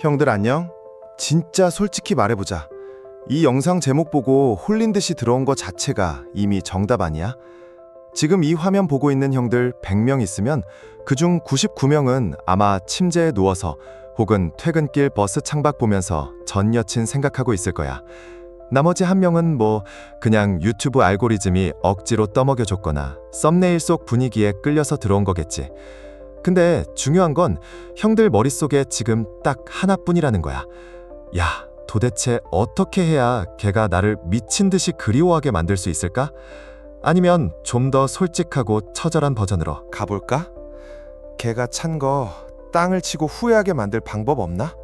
형들 안녕? 진짜 솔직히 말해보자. 이 영상 제목 보고 홀린 듯이 들어온 거 자체가 이미 정답 아니야? 지금 이 화면 보고 있는 형들 100명 있으면 그중 99명은 아마 침대에 누워서 혹은 퇴근길 버스 창밖 보면서 전 여친 생각하고 있을 거야. 나머지 한 명은 뭐 그냥 유튜브 알고리즘이 억지로 떠먹여줬거나 썸네일 속 분위기에 끌려서 들어온 거겠지. 근데 중요한 건 형들 머릿속에 지금 딱 하나뿐이라는 거야. 야, 도대체 어떻게 해야 걔가 나를 미친 듯이 그리워하게 만들 수 있을까? 아니면 좀 더 솔직하고 처절한 버전으로 가볼까? 걔가 찬 거 땅을 치고 후회하게 만들 방법 없나?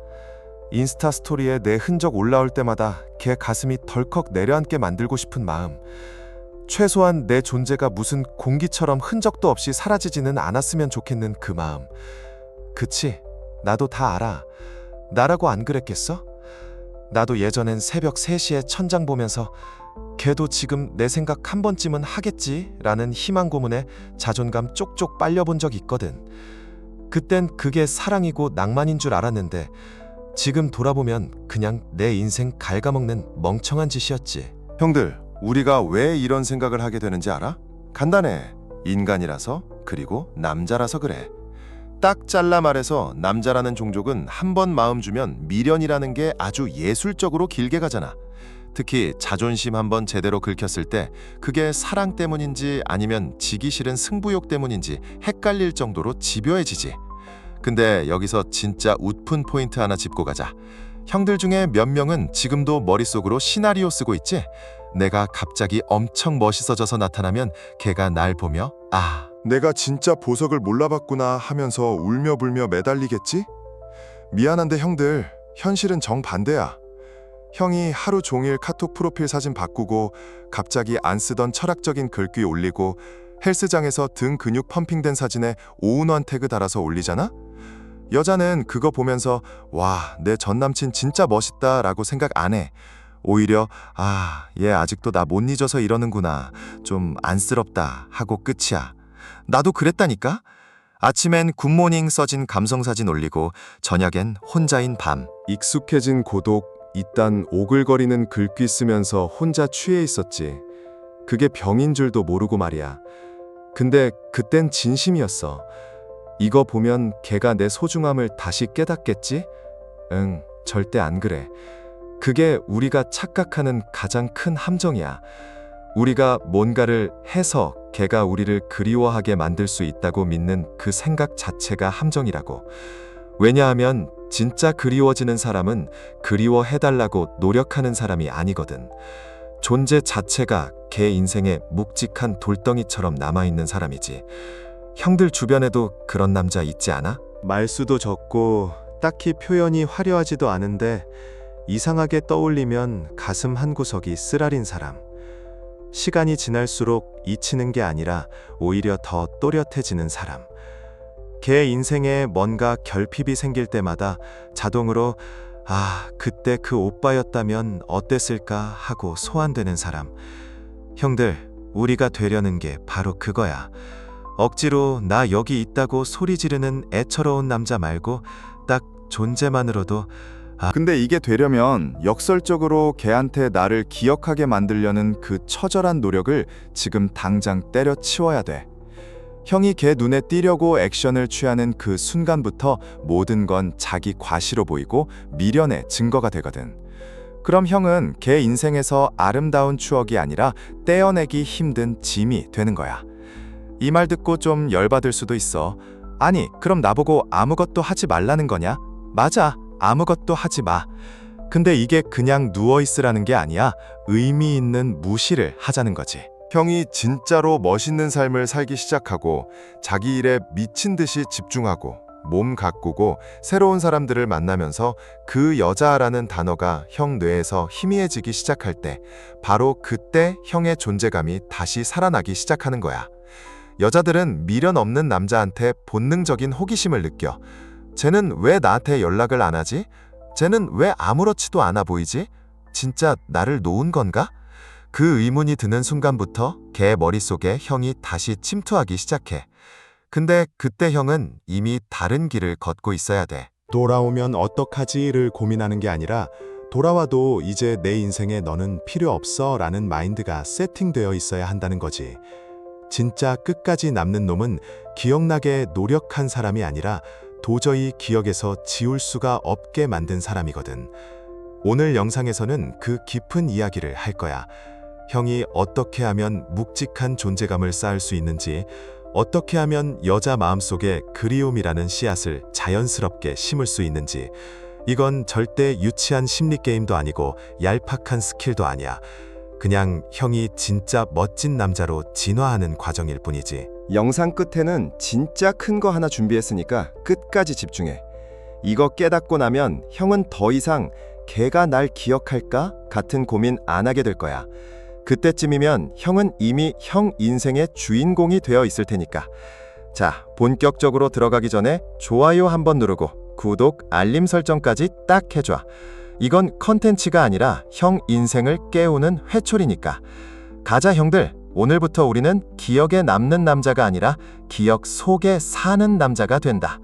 인스타 스토리에 내 흔적 올라올 때마다 걔 가슴이 덜컥 내려앉게 만들고 싶은 마음. 최소한 내 존재가 무슨 공기처럼 흔적도 없이 사라지지는 않았으면 좋겠는 그 마음. 그치? 나도 다 알아. 나라고 안 그랬겠어? 나도 예전엔 새벽 3시에 천장 보면서 걔도 지금 내 생각 한 번쯤은 하겠지? 라는 희망 고문에 자존감 쪽쪽 빨려본 적 있거든. 그땐 그게 사랑이고 낭만인 줄 알았는데 지금 돌아보면 그냥 내 인생 갉아먹는 멍청한 짓이었지. 형들, 우리가 왜 이런 생각을 하게 되는지 알아? 간단해. 인간이라서, 그리고 남자라서 그래. 딱 잘라 말해서 남자라는 종족은 한 번 마음 주면 미련이라는 게 아주 예술적으로 길게 가잖아. 특히 자존심 한번 제대로 긁혔을 때 그게 사랑 때문인지 아니면 지기 싫은 승부욕 때문인지 헷갈릴 정도로 집요해지지. 근데 여기서 진짜 웃픈 포인트 하나 짚고 가자. 형들 중에 몇 명은 지금도 머릿속으로 시나리오 쓰고 있지? 내가 갑자기 엄청 멋있어져서 나타나면 걔가 날 보며 내가 진짜 보석을 몰라봤구나 하면서 울며불며 매달리겠지? 미안한데 형들, 현실은 정반대야. 형이 하루 종일 카톡 프로필 사진 바꾸고 갑자기 안 쓰던 철학적인 글귀 올리고 헬스장에서 등 근육 펌핑된 사진에 오운환 태그 달아서 올리잖아? 여자는 그거 보면서 와, 내 전남친 진짜 멋있다 라고 생각 안 해. 오히려 얘 아직도 나 못 잊어서 이러는구나, 좀 안쓰럽다 하고 끝이야. 나도 그랬다니까? 아침엔 굿모닝 써진 감성사진 올리고 저녁엔 혼자인 밤. 익숙해진 고독, 이딴 오글거리는 글귀 쓰면서 혼자 취해 있었지. 그게 병인 줄도 모르고 말이야. 근데 그땐 진심이었어. 이거 보면 걔가 내 소중함을 다시 깨닫겠지? 응, 절대 안 그래. 그게 우리가 착각하는 가장 큰 함정이야. 우리가 뭔가를 해서 걔가 우리를 그리워하게 만들 수 있다고 믿는 그 생각 자체가 함정이라고. 왜냐하면 진짜 그리워지는 사람은 그리워해달라고 노력하는 사람이 아니거든. 존재 자체가 걔 인생에 묵직한 돌덩이처럼 남아있는 사람이지. 형들 주변에도 그런 남자 있지 않아? 말수도 적고 딱히 표현이 화려하지도 않은데 이상하게 떠올리면 가슴 한구석이 쓰라린 사람. 시간이 지날수록 잊히는 게 아니라 오히려 더 또렷해지는 사람. 걔 인생에 뭔가 결핍이 생길 때마다 자동으로 그때 그 오빠였다면 어땠을까 하고 소환되는 사람. 형들, 우리가 되려는 게 바로 그거야. 억지로 나 여기 있다고 소리 지르는 애처로운 남자 말고 딱 존재만으로도 근데 이게 되려면 역설적으로 걔한테 나를 기억하게 만들려는 그 처절한 노력을 지금 당장 때려치워야 돼. 형이 걔 눈에 띄려고 액션을 취하는 그 순간부터 모든 건 자기 과시로 보이고 미련의 증거가 되거든. 그럼 형은 걔 인생에서 아름다운 추억이 아니라 떼어내기 힘든 짐이 되는 거야. 이 말 듣고 좀 열받을 수도 있어. 아니, 그럼 나보고 아무것도 하지 말라는 거냐? 맞아, 아무것도 하지 마. 근데 이게 그냥 누워있으라는 게 아니야. 의미 있는 무시를 하자는 거지. 형이 진짜로 멋있는 삶을 살기 시작하고 자기 일에 미친 듯이 집중하고 몸 가꾸고 새로운 사람들을 만나면서 그 여자라는 단어가 형 뇌에서 희미해지기 시작할 때 바로 그때 형의 존재감이 다시 살아나기 시작하는 거야. 여자들은 미련 없는 남자한테 본능적인 호기심을 느껴. 쟤는 왜 나한테 연락을 안 하지? 쟤는 왜 아무렇지도 않아 보이지? 진짜 나를 놓은 건가? 그 의문이 드는 순간부터 걔 머릿속에 형이 다시 침투하기 시작해. 근데 그때 형은 이미 다른 길을 걷고 있어야 돼. 돌아오면 어떡하지를 고민하는 게 아니라 돌아와도 이제 내 인생에 너는 필요 없어 라는 마인드가 세팅되어 있어야 한다는 거지. 진짜 끝까지 남는 놈은 기억나게 노력한 사람이 아니라 도저히 기억에서 지울 수가 없게 만든 사람이거든. 오늘 영상에서는 그 깊은 이야기를 할 거야. 형이 어떻게 하면 묵직한 존재감을 쌓을 수 있는지, 어떻게 하면 여자 마음속에 그리움이라는 씨앗을 자연스럽게 심을 수 있는지. 이건 절대 유치한 심리게임도 아니고 얄팍한 스킬도 아니야. 그냥 형이 진짜 멋진 남자로 진화하는 과정일 뿐이지. 영상 끝에는 진짜 큰 거 하나 준비했으니까 끝까지 집중해. 이거 깨닫고 나면 형은 더 이상 걔가 날 기억할까? 같은 고민 안 하게 될 거야. 그때쯤이면 형은 이미 형 인생의 주인공이 되어 있을 테니까. 자, 본격적으로 들어가기 전에 좋아요 한번 누르고 구독, 알림 설정까지 딱 해줘. 이건 컨텐츠가 아니라 형 인생을 깨우는 회초리니까. 가자 형들, 오늘부터 우리는 기억에 남는 남자가 아니라 기억 속에 사는 남자가 된다.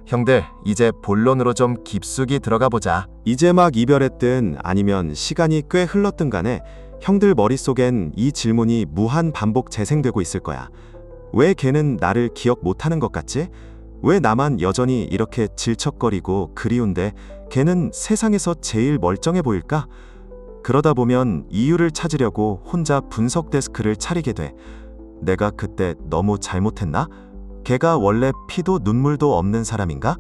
형들, 이제 본론으로 좀 깊숙이 들어가 보자. 이제 막 이별했든 아니면 시간이 꽤 흘렀든 간에 형들 머릿속엔 이 질문이 무한 반복 재생되고 있을 거야. 왜 걔는 나를 기억 못하는 것 같지? 왜 나만 여전히 이렇게 질척거리고 그리운데 걔는 세상에서 제일 멀쩡해 보일까? 그러다 보면 이유를 찾으려고 혼자 분석 데스크를 차리게 돼. 내가 그때 너무 잘못했나? 걔가 원래 피도 눈물도 없는 사람인가?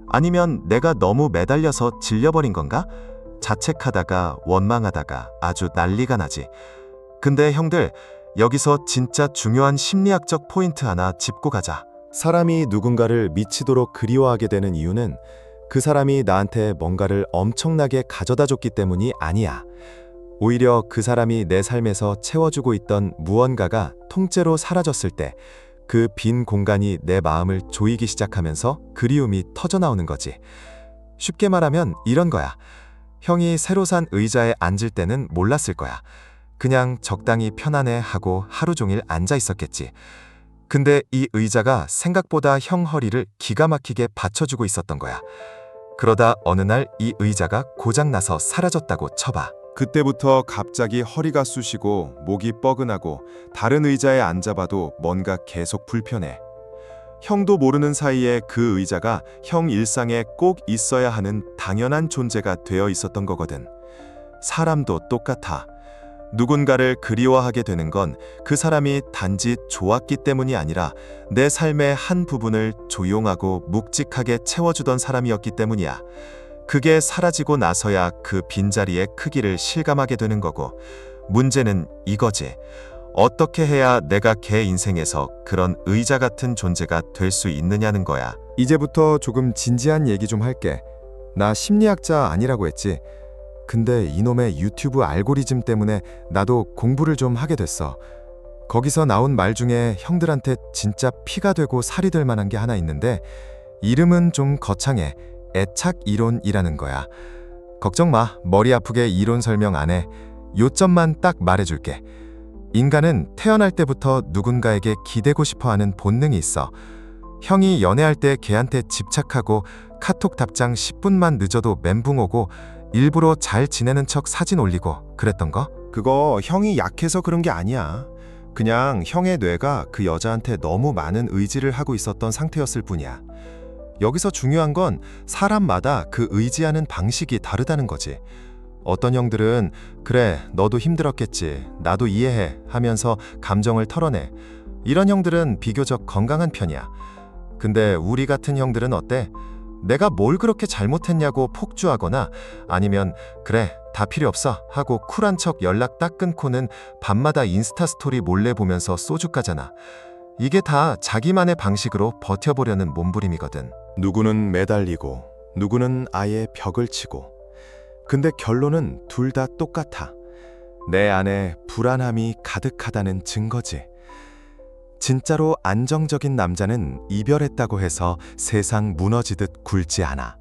아니면 내가 너무 매달려서 질려버린 건가? 자책하다가 원망하다가 아주 난리가 나지. 근데 형들, 여기서 진짜 중요한 심리학적 포인트 하나 짚고 가자. 사람이 누군가를 미치도록 그리워하게 되는 이유는 그 사람이 나한테 뭔가를 엄청나게 가져다 줬기 때문이 아니야. 오히려 그 사람이 내 삶에서 채워주고 있던 무언가가 통째로 사라졌을 때 그 빈 공간이 내 마음을 조이기 시작하면서 그리움이 터져나오는 거지. 쉽게 말하면 이런 거야. 형이 새로 산 의자에 앉을 때는 몰랐을 거야. 그냥 적당히 편안해 하고 하루 종일 앉아 있었겠지. 근데 이 의자가 생각보다 형 허리를 기가 막히게 받쳐주고 있었던 거야. 그러다 어느 날 이 의자가 고장나서 사라졌다고 쳐봐. 그때부터 갑자기 허리가 쑤시고 목이 뻐근하고 다른 의자에 앉아봐도 뭔가 계속 불편해. 형도 모르는 사이에 그 의자가 형 일상에 꼭 있어야 하는 당연한 존재가 되어 있었던 거거든. 사람도 똑같아. 누군가를 그리워하게 되는 건 그 사람이 단지 좋았기 때문이 아니라 내 삶의 한 부분을 조용하고 묵직하게 채워주던 사람이었기 때문이야. 그게 사라지고 나서야 그 빈자리의 크기를 실감하게 되는 거고, 문제는 이거지. 어떻게 해야 내가 걔 인생에서 그런 의자 같은 존재가 될 수 있느냐는 거야. 이제부터 조금 진지한 얘기 좀 할게. 나 심리학자 아니라고 했지. 근데 이놈의 유튜브 알고리즘 때문에 나도 공부를 좀 하게 됐어. 거기서 나온 말 중에 형들한테 진짜 피가 되고 살이 될 만한 게 하나 있는데, 이름은 좀 거창해. 애착 이론이라는 거야. 걱정 마. 머리 아프게 이론 설명 안 해. 요점만 딱 말해줄게. 인간은 태어날 때부터 누군가에게 기대고 싶어하는 본능이 있어. 형이 연애할 때 걔한테 집착하고 카톡 답장 10분만 늦어도 멘붕 오고 일부러 잘 지내는 척 사진 올리고 그랬던 거? 그거 형이 약해서 그런 게 아니야. 그냥 형의 뇌가 그 여자한테 너무 많은 의지를 하고 있었던 상태였을 뿐이야. 여기서 중요한 건 사람마다 그 의지하는 방식이 다르다는 거지. 어떤 형들은 그래, 너도 힘들었겠지, 나도 이해해 하면서 감정을 털어내. 이런 형들은 비교적 건강한 편이야. 근데 우리 같은 형들은 어때? 내가 뭘 그렇게 잘못했냐고 폭주하거나 아니면 그래, 다 필요 없어 하고 쿨한 척 연락 딱 끊고는 밤마다 인스타 스토리 몰래 보면서 소주 까잖아. 이게 다 자기만의 방식으로 버텨보려는 몸부림이거든. 누구는 매달리고 누구는 아예 벽을 치고. 근데 결론은 둘 다 똑같아. 내 안에 불안함이 가득하다는 증거지. 진짜로 안정적인 남자는 이별했다고 해서 세상 무너지듯 굴지 않아.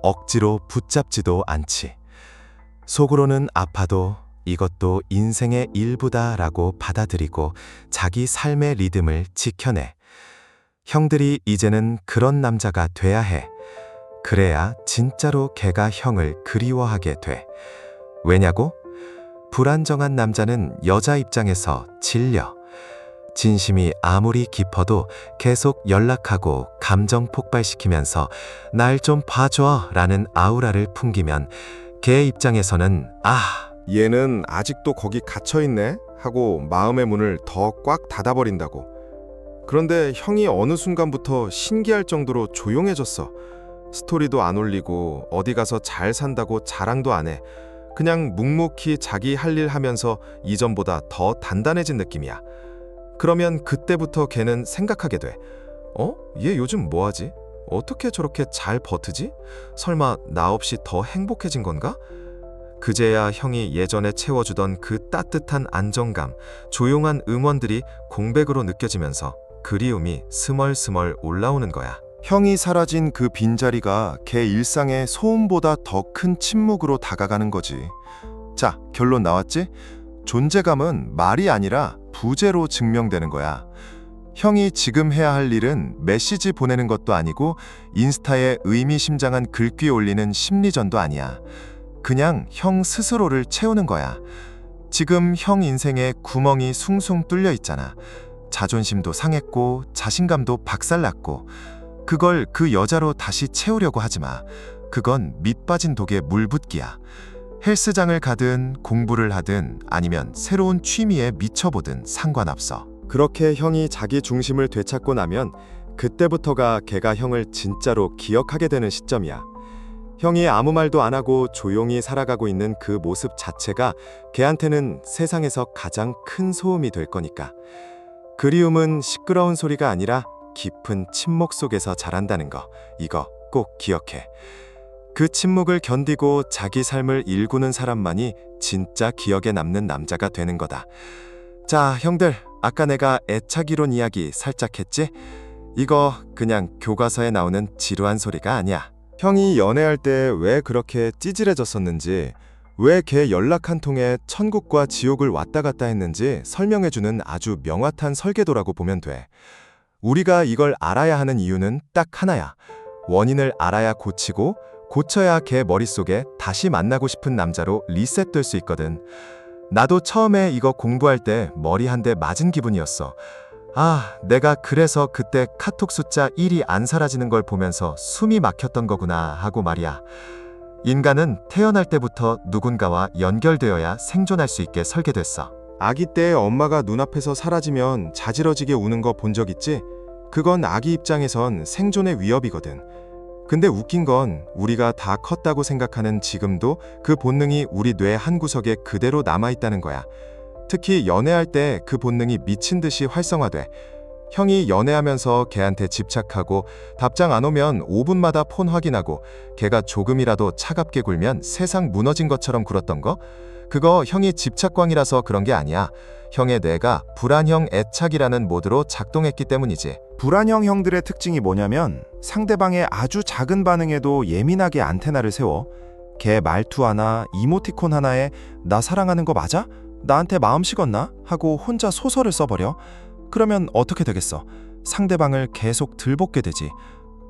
억지로 붙잡지도 않지. 속으로는 아파도 이것도 인생의 일부다라고 받아들이고 자기 삶의 리듬을 지켜내. 형들이 이제는 그런 남자가 돼야 해. 그래야 진짜로 걔가 형을 그리워하게 돼. 왜냐고? 불안정한 남자는 여자 입장에서 질려. 진심이 아무리 깊어도 계속 연락하고 감정 폭발시키면서 날 좀 봐줘 라는 아우라를 풍기면 걔 입장에서는 얘는 아직도 거기 갇혀있네 하고 마음의 문을 더 꽉 닫아버린다고. 그런데 형이 어느 순간부터 신기할 정도로 조용해졌어. 스토리도 안 올리고 어디 가서 잘 산다고 자랑도 안 해. 그냥 묵묵히 자기 할 일 하면서 이전보다 더 단단해진 느낌이야. 그러면 그때부터 걔는 생각하게 돼. 얘 요즘 뭐하지? 어떻게 저렇게 잘 버티지? 설마 나 없이 더 행복해진 건가? 그제야 형이 예전에 채워주던 그 따뜻한 안정감, 조용한 응원들이 공백으로 느껴지면서 그리움이 스멀스멀 올라오는 거야. 형이 사라진 그 빈자리가 걔 일상의 소음보다 더 큰 침묵으로 다가가는 거지. 자, 결론 나왔지? 존재감은 말이 아니라 부재로 증명되는 거야. 형이 지금 해야 할 일은 메시지 보내는 것도 아니고 인스타에 의미심장한 글귀 올리는 심리전도 아니야. 그냥 형 스스로를 채우는 거야. 지금 형 인생에 구멍이 숭숭 뚫려 있잖아. 자존심도 상했고 자신감도 박살났고 그걸 그 여자로 다시 채우려고 하지 마. 그건 밑 빠진 독에 물 붓기야. 헬스장을 가든 공부를 하든 아니면 새로운 취미에 미쳐보든 상관없어. 그렇게 형이 자기 중심을 되찾고 나면 그때부터가 걔가 형을 진짜로 기억하게 되는 시점이야. 형이 아무 말도 안 하고 조용히 살아가고 있는 그 모습 자체가 걔한테는 세상에서 가장 큰 소음이 될 거니까. 그리움은 시끄러운 소리가 아니라 깊은 침묵 속에서 자란다는 거, 이거 꼭 기억해. 그 침묵을 견디고 자기 삶을 일구는 사람만이 진짜 기억에 남는 남자가 되는 거다. 자, 형들, 아까 내가 애착이론 이야기 살짝 했지? 이거 그냥 교과서에 나오는 지루한 소리가 아니야. 형이 연애할 때 왜 그렇게 찌질해졌었는지, 왜 걔 연락 한 통에 천국과 지옥을 왔다 갔다 했는지 설명해주는 아주 명확한 설계도라고 보면 돼. 우리가 이걸 알아야 하는 이유는 딱 하나야. 원인을 알아야 고치고 고쳐야 걔 머릿속에 다시 만나고 싶은 남자로 리셋될 수 있거든. 나도 처음에 이거 공부할 때 머리 한 대 맞은 기분이었어. 내가 그래서 그때 카톡 숫자 1이 안 사라지는 걸 보면서 숨이 막혔던 거구나 하고 말이야. 인간은 태어날 때부터 누군가와 연결되어야 생존할 수 있게 설계됐어. 아기 때 엄마가 눈앞에서 사라지면 자지러지게 우는 거 본 적 있지? 그건 아기 입장에선 생존의 위협이거든. 근데 웃긴 건 우리가 다 컸다고 생각하는 지금도 그 본능이 우리 뇌 한구석에 그대로 남아있다는 거야. 특히 연애할 때 그 본능이 미친 듯이 활성화돼. 형이 연애하면서 걔한테 집착하고 답장 안 오면 5분마다 폰 확인하고 걔가 조금이라도 차갑게 굴면 세상 무너진 것처럼 굴었던 거? 그거 형이 집착광이라서 그런 게 아니야. 형의 뇌가 불안형 애착이라는 모드로 작동했기 때문이지. 불안형 형들의 특징이 뭐냐면 상대방의 아주 작은 반응에도 예민하게 안테나를 세워. 걔 말투 하나, 이모티콘 하나에 나 사랑하는 거 맞아? 나한테 마음 식었나? 하고 혼자 소설을 써버려. 그러면 어떻게 되겠어? 상대방을 계속 들볶게 되지.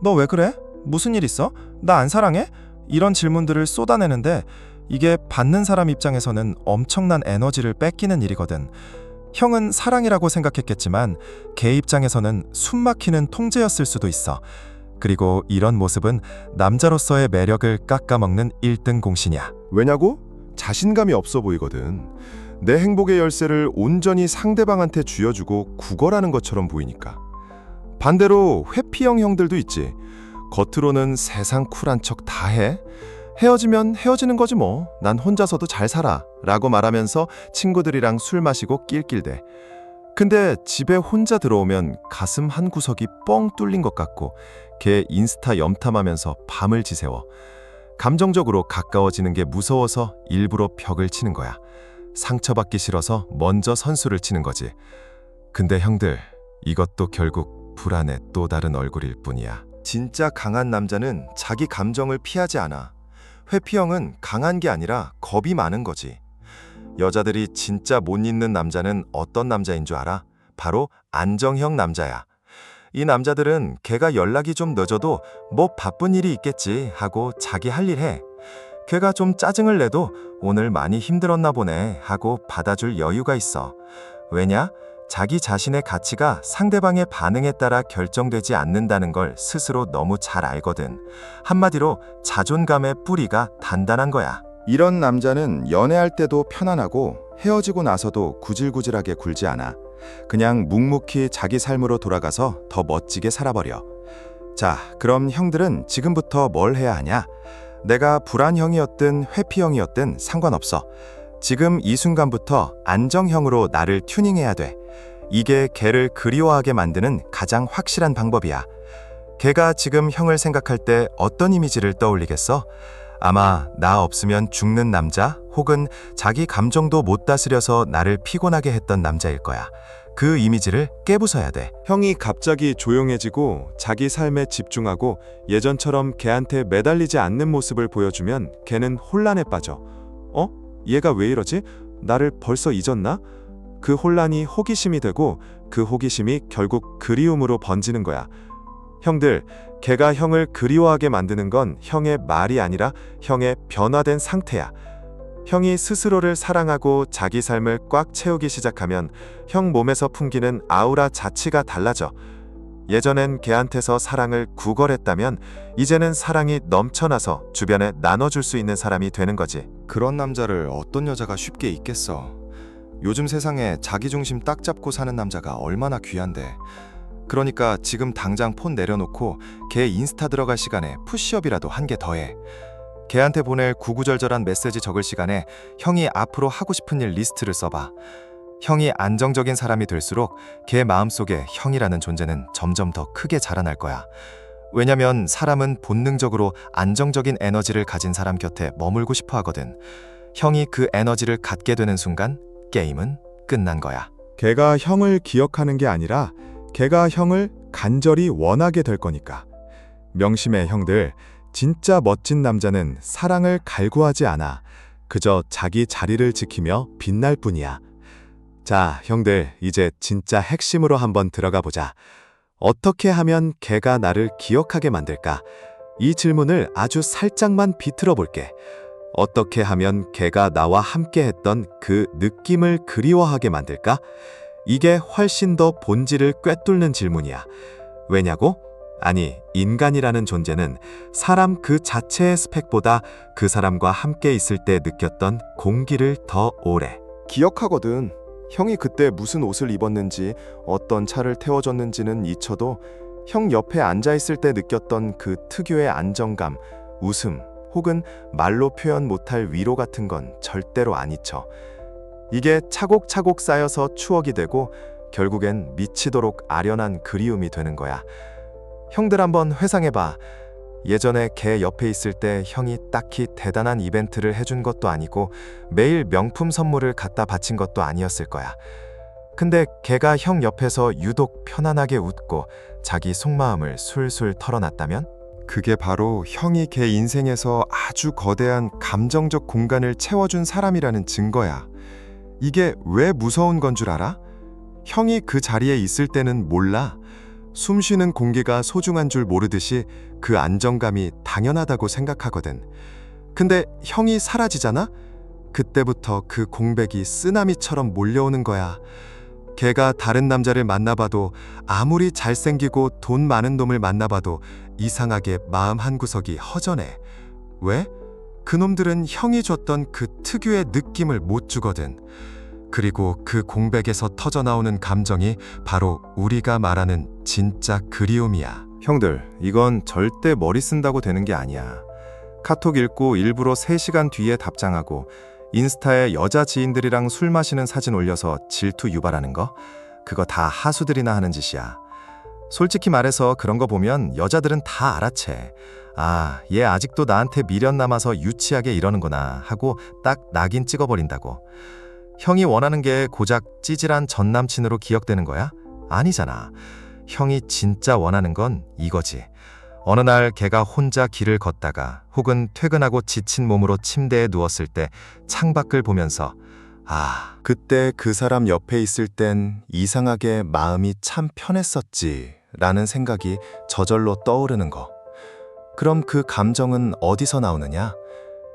너 왜 그래? 무슨 일 있어? 나 안 사랑해? 이런 질문들을 쏟아내는데 이게 받는 사람 입장에서는 엄청난 에너지를 뺏기는 일이거든. 형은 사랑이라고 생각했겠지만 걔 입장에서는 숨막히는 통제였을 수도 있어. 그리고 이런 모습은 남자로서의 매력을 깎아먹는 1등 공신이야. 왜냐고? 자신감이 없어 보이거든. 내 행복의 열쇠를 온전히 상대방한테 쥐어주고 구걸하는 것처럼 보이니까. 반대로 회피형 형들도 있지. 겉으로는 세상 쿨한 척 다 해. 헤어지면 헤어지는 거지 뭐. 난 혼자서도 잘 살아. 라고 말하면서 친구들이랑 술 마시고 낄낄대. 근데 집에 혼자 들어오면 가슴 한 구석이 뻥 뚫린 것 같고 걔 인스타 염탐하면서 밤을 지새워. 감정적으로 가까워지는 게 무서워서 일부러 벽을 치는 거야. 상처받기 싫어서 먼저 선수를 치는 거지. 근데 형들, 이것도 결국 불안의 또 다른 얼굴일 뿐이야. 진짜 강한 남자는 자기 감정을 피하지 않아. 회피형은 강한 게 아니라 겁이 많은 거지. 여자들이 진짜 못 잊는 남자는 어떤 남자인 줄 알아? 바로 안정형 남자야. 이 남자들은 걔가 연락이 좀 늦어도 뭐 바쁜 일이 있겠지 하고 자기 할 일 해. 걔가 좀 짜증을 내도 오늘 많이 힘들었나 보네 하고 받아줄 여유가 있어. 왜냐? 자기 자신의 가치가 상대방의 반응에 따라 결정되지 않는다는 걸 스스로 너무 잘 알거든. 한마디로 자존감의 뿌리가 단단한 거야. 이런 남자는 연애할 때도 편안하고 헤어지고 나서도 구질구질하게 굴지 않아. 그냥 묵묵히 자기 삶으로 돌아가서 더 멋지게 살아버려. 자, 그럼 형들은 지금부터 뭘 해야 하냐? 내가 불안형이었든 회피형이었든 상관없어. 지금 이 순간부터 안정형으로 나를 튜닝해야 돼. 이게 걔를 그리워하게 만드는 가장 확실한 방법이야. 걔가 지금 형을 생각할 때 어떤 이미지를 떠올리겠어? 아마 나 없으면 죽는 남자 혹은 자기 감정도 못 다스려서 나를 피곤하게 했던 남자일 거야. 그 이미지를 깨부숴야 돼. 형이 갑자기 조용해지고 자기 삶에 집중하고 예전처럼 걔한테 매달리지 않는 모습을 보여주면 걔는 혼란에 빠져. 얘가 왜 이러지? 나를 벌써 잊었나? 그 혼란이 호기심이 되고 그 호기심이 결국 그리움으로 번지는 거야. 형들, 걔가 형을 그리워하게 만드는 건 형의 말이 아니라 형의 변화된 상태야. 형이 스스로를 사랑하고 자기 삶을 꽉 채우기 시작하면 형 몸에서 풍기는 아우라 자체가 달라져. 예전엔 걔한테서 사랑을 구걸했다면 이제는 사랑이 넘쳐나서 주변에 나눠줄 수 있는 사람이 되는 거지. 그런 남자를 어떤 여자가 쉽게 잊겠어. 요즘 세상에 자기중심 딱 잡고 사는 남자가 얼마나 귀한데. 그러니까 지금 당장 폰 내려놓고 걔 인스타 들어갈 시간에 푸시업이라도 한 개 더 해. 걔한테 보낼 구구절절한 메시지 적을 시간에 형이 앞으로 하고 싶은 일 리스트를 써봐. 형이 안정적인 사람이 될수록 걔 마음속에 형이라는 존재는 점점 더 크게 자라날 거야. 왜냐면 사람은 본능적으로 안정적인 에너지를 가진 사람 곁에 머물고 싶어 하거든. 형이 그 에너지를 갖게 되는 순간 게임은 끝난 거야. 걔가 형을 기억하는 게 아니라 걔가 형을 간절히 원하게 될 거니까. 명심해, 형들. 진짜 멋진 남자는 사랑을 갈구하지 않아. 그저 자기 자리를 지키며 빛날 뿐이야. 자, 형들, 이제 진짜 핵심으로 한번 들어가 보자. 어떻게 하면 걔가 나를 기억하게 만들까? 이 질문을 아주 살짝만 비틀어 볼게. 어떻게 하면 걔가 나와 함께 했던 그 느낌을 그리워하게 만들까? 이게 훨씬 더 본질을 꿰뚫는 질문이야. 왜냐고? 아니, 인간이라는 존재는 사람 그 자체의 스펙보다 그 사람과 함께 있을 때 느꼈던 공기를 더 오래. 기억하거든. 형이 그때 무슨 옷을 입었는지, 어떤 차를 태워줬는지는 잊혀도 형 옆에 앉아있을 때 느꼈던 그 특유의 안정감, 웃음, 혹은 말로 표현 못할 위로 같은 건 절대로 안 잊혀. 이게 차곡차곡 쌓여서 추억이 되고 결국엔 미치도록 아련한 그리움이 되는 거야. 형들 한번 회상해봐. 예전에 걔 옆에 있을 때 형이 딱히 대단한 이벤트를 해준 것도 아니고 매일 명품 선물을 갖다 바친 것도 아니었을 거야. 근데 걔가 형 옆에서 유독 편안하게 웃고 자기 속마음을 술술 털어놨다면? 그게 바로 형이 걔 인생에서 아주 거대한 감정적 공간을 채워준 사람이라는 증거야. 이게 왜 무서운 건 줄 알아? 형이 그 자리에 있을 때는 몰라. 숨 쉬는 공기가 소중한 줄 모르듯이 그 안정감이 당연하다고 생각하거든. 근데 형이 사라지잖아? 그때부터 그 공백이 쓰나미처럼 몰려오는 거야. 걔가 다른 남자를 만나봐도 아무리 잘생기고 돈 많은 놈을 만나봐도 이상하게 마음 한구석이 허전해. 왜? 그놈들은 형이 줬던 그 특유의 느낌을 못 주거든. 그리고 그 공백에서 터져나오는 감정이 바로 우리가 말하는 진짜 그리움이야. 형들, 이건 절대 머리 쓴다고 되는 게 아니야. 카톡 읽고 일부러 3시간 뒤에 답장하고 인스타에 여자 지인들이랑 술 마시는 사진 올려서 질투 유발하는 거? 그거 다 하수들이나 하는 짓이야. 솔직히 말해서 그런 거 보면 여자들은 다 알아채. 아, 얘 아직도 나한테 미련 남아서 유치하게 이러는구나 하고 딱 낙인 찍어버린다고. 형이 원하는 게 고작 찌질한 전 남친으로 기억되는 거야? 아니잖아. 형이 진짜 원하는 건 이거지. 어느 날 걔가 혼자 길을 걷다가 혹은 퇴근하고 지친 몸으로 침대에 누웠을 때 창밖을 보면서 아, 그때 그 사람 옆에 있을 땐 이상하게 마음이 참 편했었지 라는 생각이 저절로 떠오르는 거. 그럼 그 감정은 어디서 나오느냐?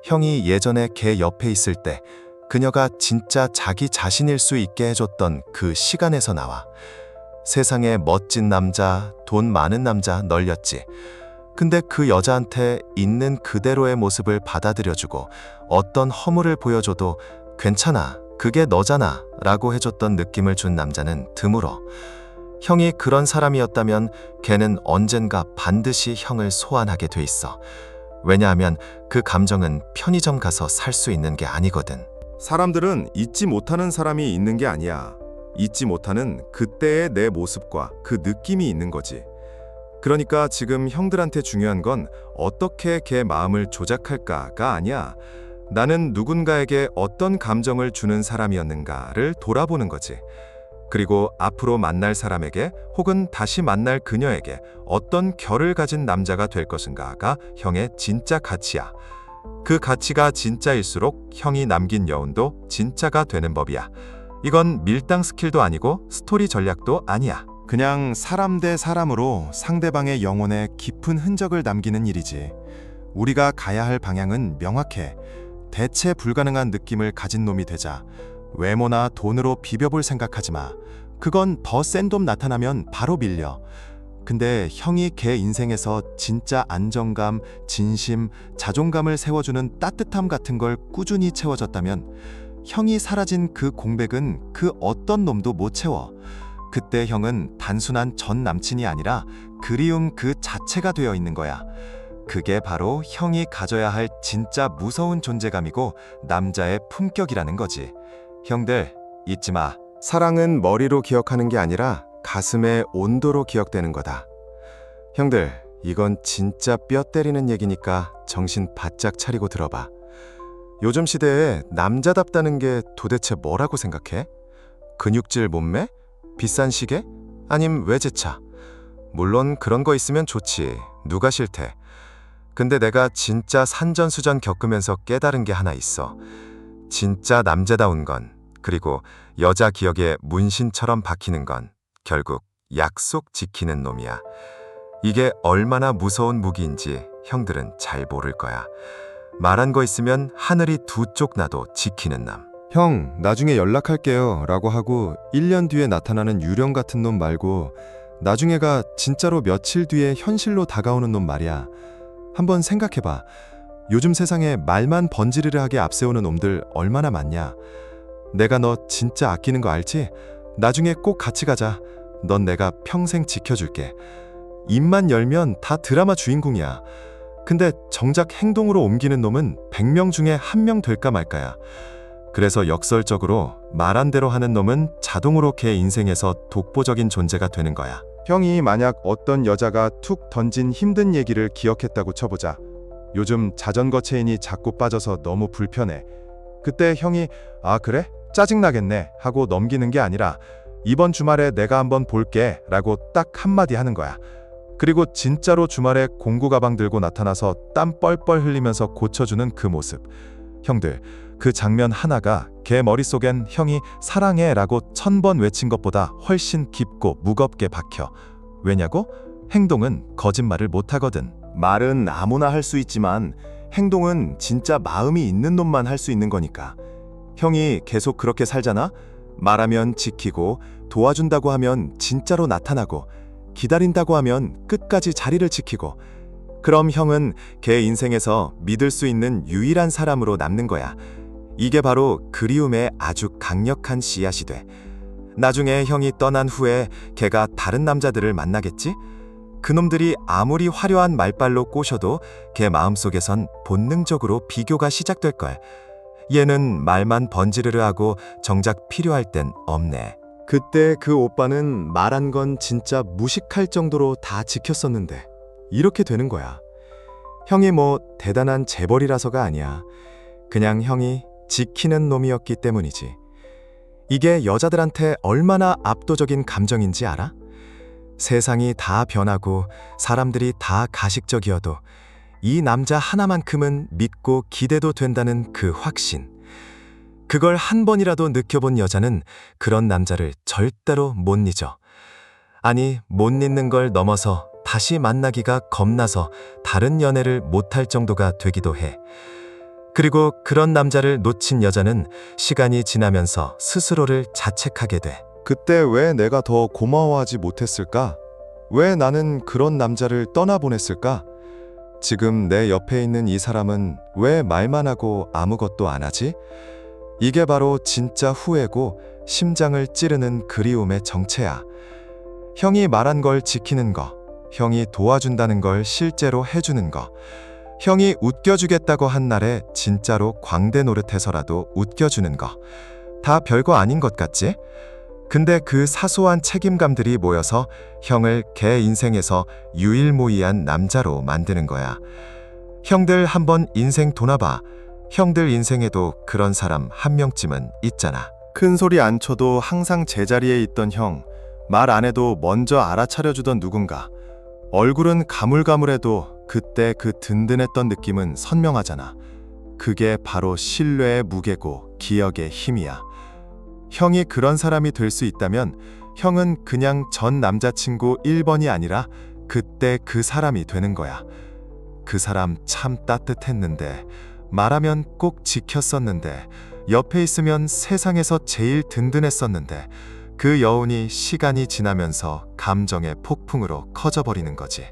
형이 예전에 걔 옆에 있을 때 그녀가 진짜 자기 자신일 수 있게 해줬던 그 시간에서 나와. 세상에 멋진 남자, 돈 많은 남자 널렸지. 근데 그 여자한테 있는 그대로의 모습을 받아들여주고 어떤 허물을 보여줘도 괜찮아, 그게 너잖아 라고 해줬던 느낌을 준 남자는 드물어. 형이 그런 사람이었다면 걔는 언젠가 반드시 형을 소환하게 돼 있어. 왜냐하면 그 감정은 편의점 가서 살 수 있는 게 아니거든. 사람들은 잊지 못하는 사람이 있는 게 아니야. 잊지 못하는 그때의 내 모습과 그 느낌이 있는 거지. 그러니까 지금 형들한테 중요한 건 어떻게 걔 마음을 조작할까가 아니야. 나는 누군가에게 어떤 감정을 주는 사람이었는가를 돌아보는 거지. 그리고 앞으로 만날 사람에게 혹은 다시 만날 그녀에게 어떤 결을 가진 남자가 될 것인가가 형의 진짜 가치야. 그 가치가 진짜일수록 형이 남긴 여운도 진짜가 되는 법이야. 이건 밀당 스킬도 아니고 스토리 전략도 아니야. 그냥 사람 대 사람으로 상대방의 영혼에 깊은 흔적을 남기는 일이지. 우리가 가야 할 방향은 명확해. 대체 불가능한 느낌을 가진 놈이 되자. 외모나 돈으로 비벼볼 생각하지 마. 그건 더 센 놈 나타나면 바로 밀려. 근데 형이 걔 인생에서 진짜 안정감, 진심, 자존감을 세워주는 따뜻함 같은 걸 꾸준히 채워줬다면 형이 사라진 그 공백은 그 어떤 놈도 못 채워. 그때 형은 단순한 전 남친이 아니라 그리움 그 자체가 되어 있는 거야. 그게 바로 형이 가져야 할 진짜 무서운 존재감이고 남자의 품격이라는 거지. 형들, 잊지 마. 사랑은 머리로 기억하는 게 아니라 가슴의 온도로 기억되는 거다. 형들, 이건 진짜 뼈 때리는 얘기니까 정신 바짝 차리고 들어봐. 요즘 시대에 남자답다는 게 도대체 뭐라고 생각해? 근육질 몸매? 비싼 시계? 아님 외제차? 물론 그런 거 있으면 좋지. 누가 싫대. 근데 내가 진짜 산전수전 겪으면서 깨달은 게 하나 있어. 진짜 남자다운 건, 그리고 여자 기억에 문신처럼 박히는 건 결국 약속 지키는 놈이야. 이게 얼마나 무서운 무기인지 형들은 잘 모를 거야. 말한 거 있으면 하늘이 두 쪽 나도 지키는 남. 형, 나중에 연락할게요 라고 하고 1년 뒤에 나타나는 유령 같은 놈 말고 나중에가 진짜로 며칠 뒤에 현실로 다가오는 놈 말이야. 한번 생각해봐. 요즘 세상에 말만 번지르르하게 앞세우는 놈들 얼마나 많냐. 내가 너 진짜 아끼는 거 알지? 나중에 꼭 같이 가자. 넌 내가 평생 지켜줄게. 입만 열면 다 드라마 주인공이야. 근데 정작 행동으로 옮기는 놈은 100명 중에 1명 될까 말까야. 그래서 역설적으로 말한 대로 하는 놈은 자동으로 걔 인생에서 독보적인 존재가 되는 거야. 형이 만약 어떤 여자가 툭 던진 힘든 얘기를 기억했다고 쳐보자. 요즘 자전거 체인이 자꾸 빠져서 너무 불편해. 그때 형이 아 그래? 짜증나겠네 하고 넘기는 게 아니라 이번 주말에 내가 한번 볼게 라고 딱 한마디 하는 거야. 그리고 진짜로 주말에 공구 가방 들고 나타나서 땀 뻘뻘 흘리면서 고쳐주는 그 모습. 형들, 그 장면 하나가 걔 머릿속엔 형이 사랑해 라고 1000번 외친 것보다 훨씬 깊고 무겁게 박혀. 왜냐고? 행동은 거짓말을 못하거든. 말은 아무나 할 수 있지만 행동은 진짜 마음이 있는 놈만 할 수 있는 거니까. 형이 계속 그렇게 살잖아? 말하면 지키고, 도와준다고 하면 진짜로 나타나고, 기다린다고 하면 끝까지 자리를 지키고. 그럼 형은 걔 인생에서 믿을 수 있는 유일한 사람으로 남는 거야. 이게 바로 그리움의 아주 강력한 씨앗이 돼. 나중에 형이 떠난 후에 걔가 다른 남자들을 만나겠지? 그놈들이 아무리 화려한 말발로 꼬셔도 걔 마음속에선 본능적으로 비교가 시작될걸. 얘는 말만 번지르르하고 정작 필요할 땐 없네. 그때 그 오빠는 말한 건 진짜 무식할 정도로 다 지켰었는데 이렇게 되는 거야. 형이 뭐 대단한 재벌이라서가 아니야. 그냥 형이 지키는 놈이었기 때문이지. 이게 여자들한테 얼마나 압도적인 감정인지 알아? 세상이 다 변하고 사람들이 다 가식적이어도 이 남자 하나만큼은 믿고 기대도 된다는 그 확신. 그걸 한 번이라도 느껴본 여자는 그런 남자를 절대로 못 잊어. 아니, 못 잊는 걸 넘어서 다시 만나기가 겁나서 다른 연애를 못할 정도가 되기도 해. 그리고 그런 남자를 놓친 여자는 시간이 지나면서 스스로를 자책하게 돼. 그때 왜 내가 더 고마워하지 못했을까? 왜 나는 그런 남자를 떠나보냈을까? 지금 내 옆에 있는 이 사람은 왜 말만 하고 아무것도 안 하지? 이게 바로 진짜 후회고 심장을 찌르는 그리움의 정체야. 형이 말한 걸 지키는 거, 형이 도와준다는 걸 실제로 해주는 거, 형이 웃겨주겠다고 한 날에 진짜로 광대 노릇해서라도 웃겨주는 거, 다 별거 아닌 것 같지? 근데 그 사소한 책임감들이 모여서 형을 걔 인생에서 유일무이한 남자로 만드는 거야. 형들 한번 인생 돌아봐. 형들 인생에도 그런 사람 한 명쯤은 있잖아. 큰 소리 안 쳐도 항상 제자리에 있던 형, 말 안 해도 먼저 알아차려주던 누군가. 얼굴은 가물가물해도 그때 그 든든했던 느낌은 선명하잖아. 그게 바로 신뢰의 무게고 기억의 힘이야. 형이 그런 사람이 될 수 있다면 형은 그냥 전 남자친구 1번이 아니라 그때 그 사람이 되는 거야. 그 사람 참 따뜻했는데, 말하면 꼭 지켰었는데, 옆에 있으면 세상에서 제일 든든했었는데, 그 여운이 시간이 지나면서 감정의 폭풍으로 커져버리는 거지.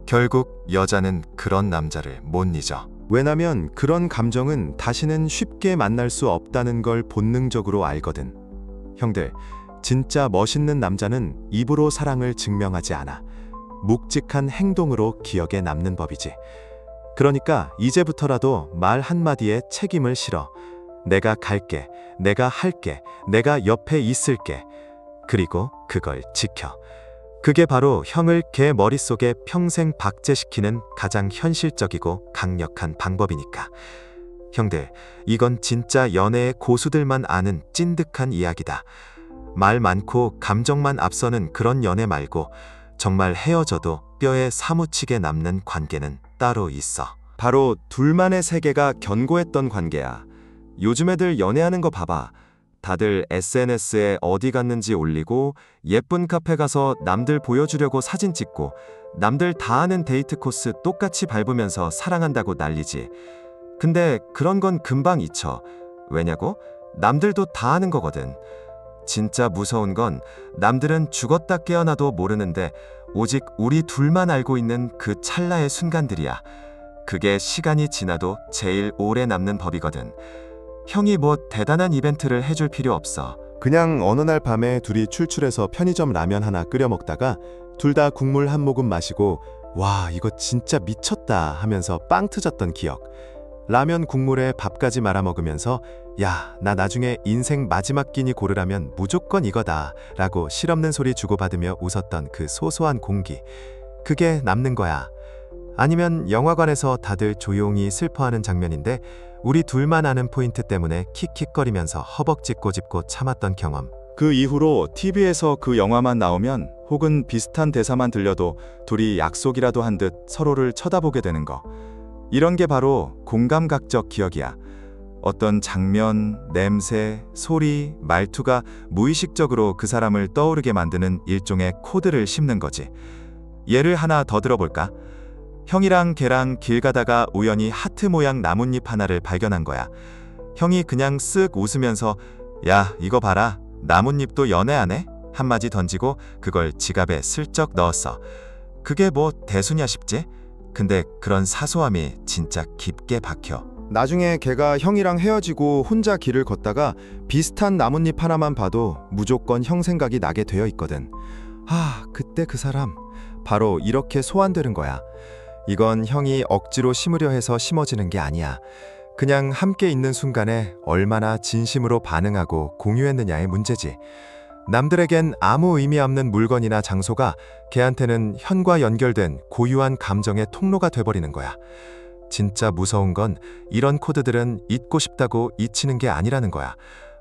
결국 여자는 그런 남자를 못 잊어. 왜냐면 그런 감정은 다시는 쉽게 만날 수 없다는 걸 본능적으로 알거든. 형들, 진짜 멋있는 남자는 입으로 사랑을 증명하지 않아. 묵직한 행동으로 기억에 남는 법이지. 그러니까 이제부터라도 말 한마디에 책임을 실어. 내가 갈게, 내가 할게, 내가 옆에 있을게. 그리고 그걸 지켜. 그게 바로 형을 걔 머릿속에 평생 박제시키는 가장 현실적이고 강력한 방법이니까. 형들, 이건 진짜 연애의 고수들만 아는 찐득한 이야기다. 말 많고 감정만 앞서는 그런 연애 말고 정말 헤어져도 뼈에 사무치게 남는 관계는 따로 있어. 바로 둘만의 세계가 견고했던 관계야. 요즘 애들 연애하는 거 봐봐. 다들 SNS에 어디 갔는지 올리고 예쁜 카페 가서 남들 보여주려고 사진 찍고 남들 다 아는 데이트 코스 똑같이 밟으면서 사랑한다고 난리지. 근데 그런 건 금방 잊혀. 왜냐고? 남들도 다 아는 거거든. 진짜 무서운 건 남들은 죽었다 깨어나도 모르는데 오직 우리 둘만 알고 있는 그 찰나의 순간들이야. 그게 시간이 지나도 제일 오래 남는 법이거든. 형이 뭐 대단한 이벤트를 해줄 필요 없어. 그냥 어느 날 밤에 둘이 출출해서 편의점 라면 하나 끓여 먹다가 둘 다 국물 한 모금 마시고 와, 이거 진짜 미쳤다 하면서 빵 터졌던 기억. 라면 국물에 밥까지 말아 먹으면서 야, 나 나중에 인생 마지막 끼니 고르라면 무조건 이거다 라고 실없는 소리 주고받으며 웃었던 그 소소한 공기. 그게 남는 거야. 아니면 영화관에서 다들 조용히 슬퍼하는 장면인데 우리 둘만 아는 포인트 때문에 킥킥거리면서 허벅지 꼬집고 참았던 경험. 그 이후로 TV에서 그 영화만 나오면 혹은 비슷한 대사만 들려도 둘이 약속이라도 한 듯 서로를 쳐다보게 되는 거. 이런 게 바로 공감각적 기억이야. 어떤 장면, 냄새, 소리, 말투가 무의식적으로 그 사람을 떠오르게 만드는 일종의 코드를 심는 거지. 예를 하나 더 들어볼까? 형이랑 걔랑 길 가다가 우연히 하트 모양 나뭇잎 하나를 발견한 거야. 형이 그냥 쓱 웃으면서 야, 이거 봐라. 나뭇잎도 연애하네? 한마디 던지고 그걸 지갑에 슬쩍 넣었어. 그게 뭐 대수냐 싶지? 근데 그런 사소함이 진짜 깊게 박혀. 나중에 걔가 형이랑 헤어지고 혼자 길을 걷다가 비슷한 나뭇잎 하나만 봐도 무조건 형 생각이 나게 되어 있거든. 아, 그때 그 사람 바로 이렇게 소환되는 거야. 이건 형이 억지로 심으려 해서 심어지는 게 아니야. 그냥 함께 있는 순간에 얼마나 진심으로 반응하고 공유했느냐의 문제지. 남들에겐 아무 의미 없는 물건이나 장소가 걔한테는 현과 연결된 고유한 감정의 통로가 돼버리는 거야. 진짜 무서운 건 이런 코드들은 잊고 싶다고 잊히는 게 아니라는 거야.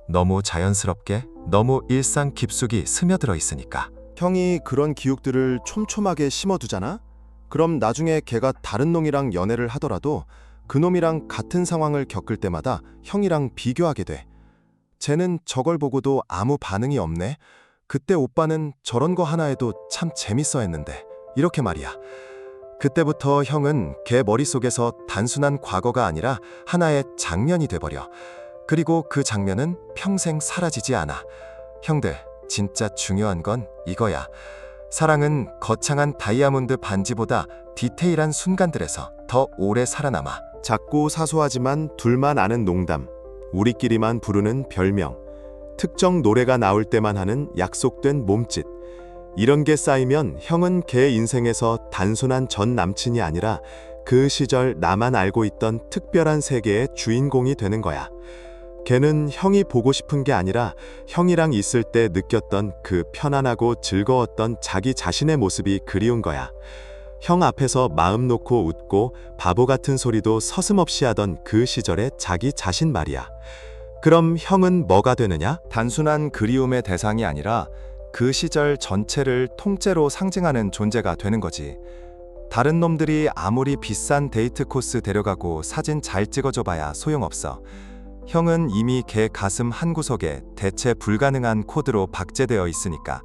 너무 자연스럽게, 너무 일상 깊숙이 스며들어 있으니까. 형이 그런 기억들을 촘촘하게 심어두잖아? 그럼 나중에 걔가 다른 놈이랑 연애를 하더라도 그 놈이랑 같은 상황을 겪을 때마다 형이랑 비교하게 돼. 쟤는 저걸 보고도 아무 반응이 없네. 그때 오빠는 저런 거 하나에도 참 재밌어 했는데 이렇게 말이야. 그때부터 형은 걔 머릿속에서 단순한 과거가 아니라 하나의 장면이 돼버려. 그리고 그 장면은 평생 사라지지 않아. 형들, 진짜 중요한 건 이거야. 사랑은 거창한 다이아몬드 반지보다 디테일한 순간들에서 더 오래 살아남아. 작고 사소하지만 둘만 아는 농담, 우리끼리만 부르는 별명, 특정 노래가 나올 때만 하는 약속된 몸짓. 이런 게 쌓이면 형은 걔 인생에서 단순한 전 남친이 아니라 그 시절 나만 알고 있던 특별한 세계의 주인공이 되는 거야. 걔는 형이 보고 싶은 게 아니라 형이랑 있을 때 느꼈던 그 편안하고 즐거웠던 자기 자신의 모습이 그리운 거야. 형 앞에서 마음 놓고 웃고 바보 같은 소리도 서슴없이 하던 그 시절의 자기 자신 말이야. 그럼 형은 뭐가 되느냐? 단순한 그리움의 대상이 아니라 그 시절 전체를 통째로 상징하는 존재가 되는 거지. 다른 놈들이 아무리 비싼 데이트 코스 데려가고 사진 잘 찍어줘봐야 소용없어. 형은 이미 걔 가슴 한구석에 대체 불가능한 코드로 박제되어 있으니까.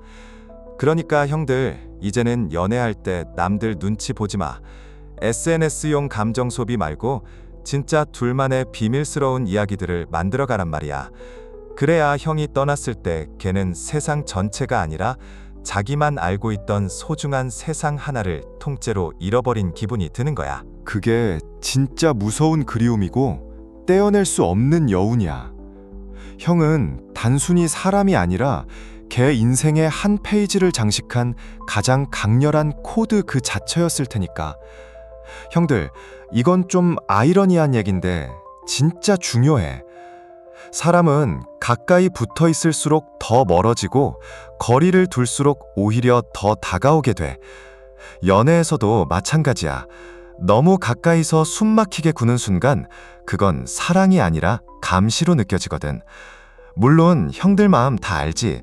그러니까 형들, 이제는 연애할 때 남들 눈치 보지 마. SNS용 감정 소비 말고 진짜 둘만의 비밀스러운 이야기들을 만들어가란 말이야. 그래야 형이 떠났을 때 걔는 세상 전체가 아니라 자기만 알고 있던 소중한 세상 하나를 통째로 잃어버린 기분이 드는 거야. 그게 진짜 무서운 그리움이고 떼어낼 수 없는 여운이야. 형은 단순히 사람이 아니라 걔 인생의 한 페이지를 장식한 가장 강렬한 코드 그 자체였을 테니까. 형들, 이건 좀 아이러니한 얘긴데 진짜 중요해. 사람은 가까이 붙어 있을수록 더 멀어지고 거리를 둘수록 오히려 더 다가오게 돼. 연애에서도 마찬가지야. 너무 가까이서 숨 막히게 구는 순간 그건 사랑이 아니라 감시로 느껴지거든. 물론 형들 마음 다 알지.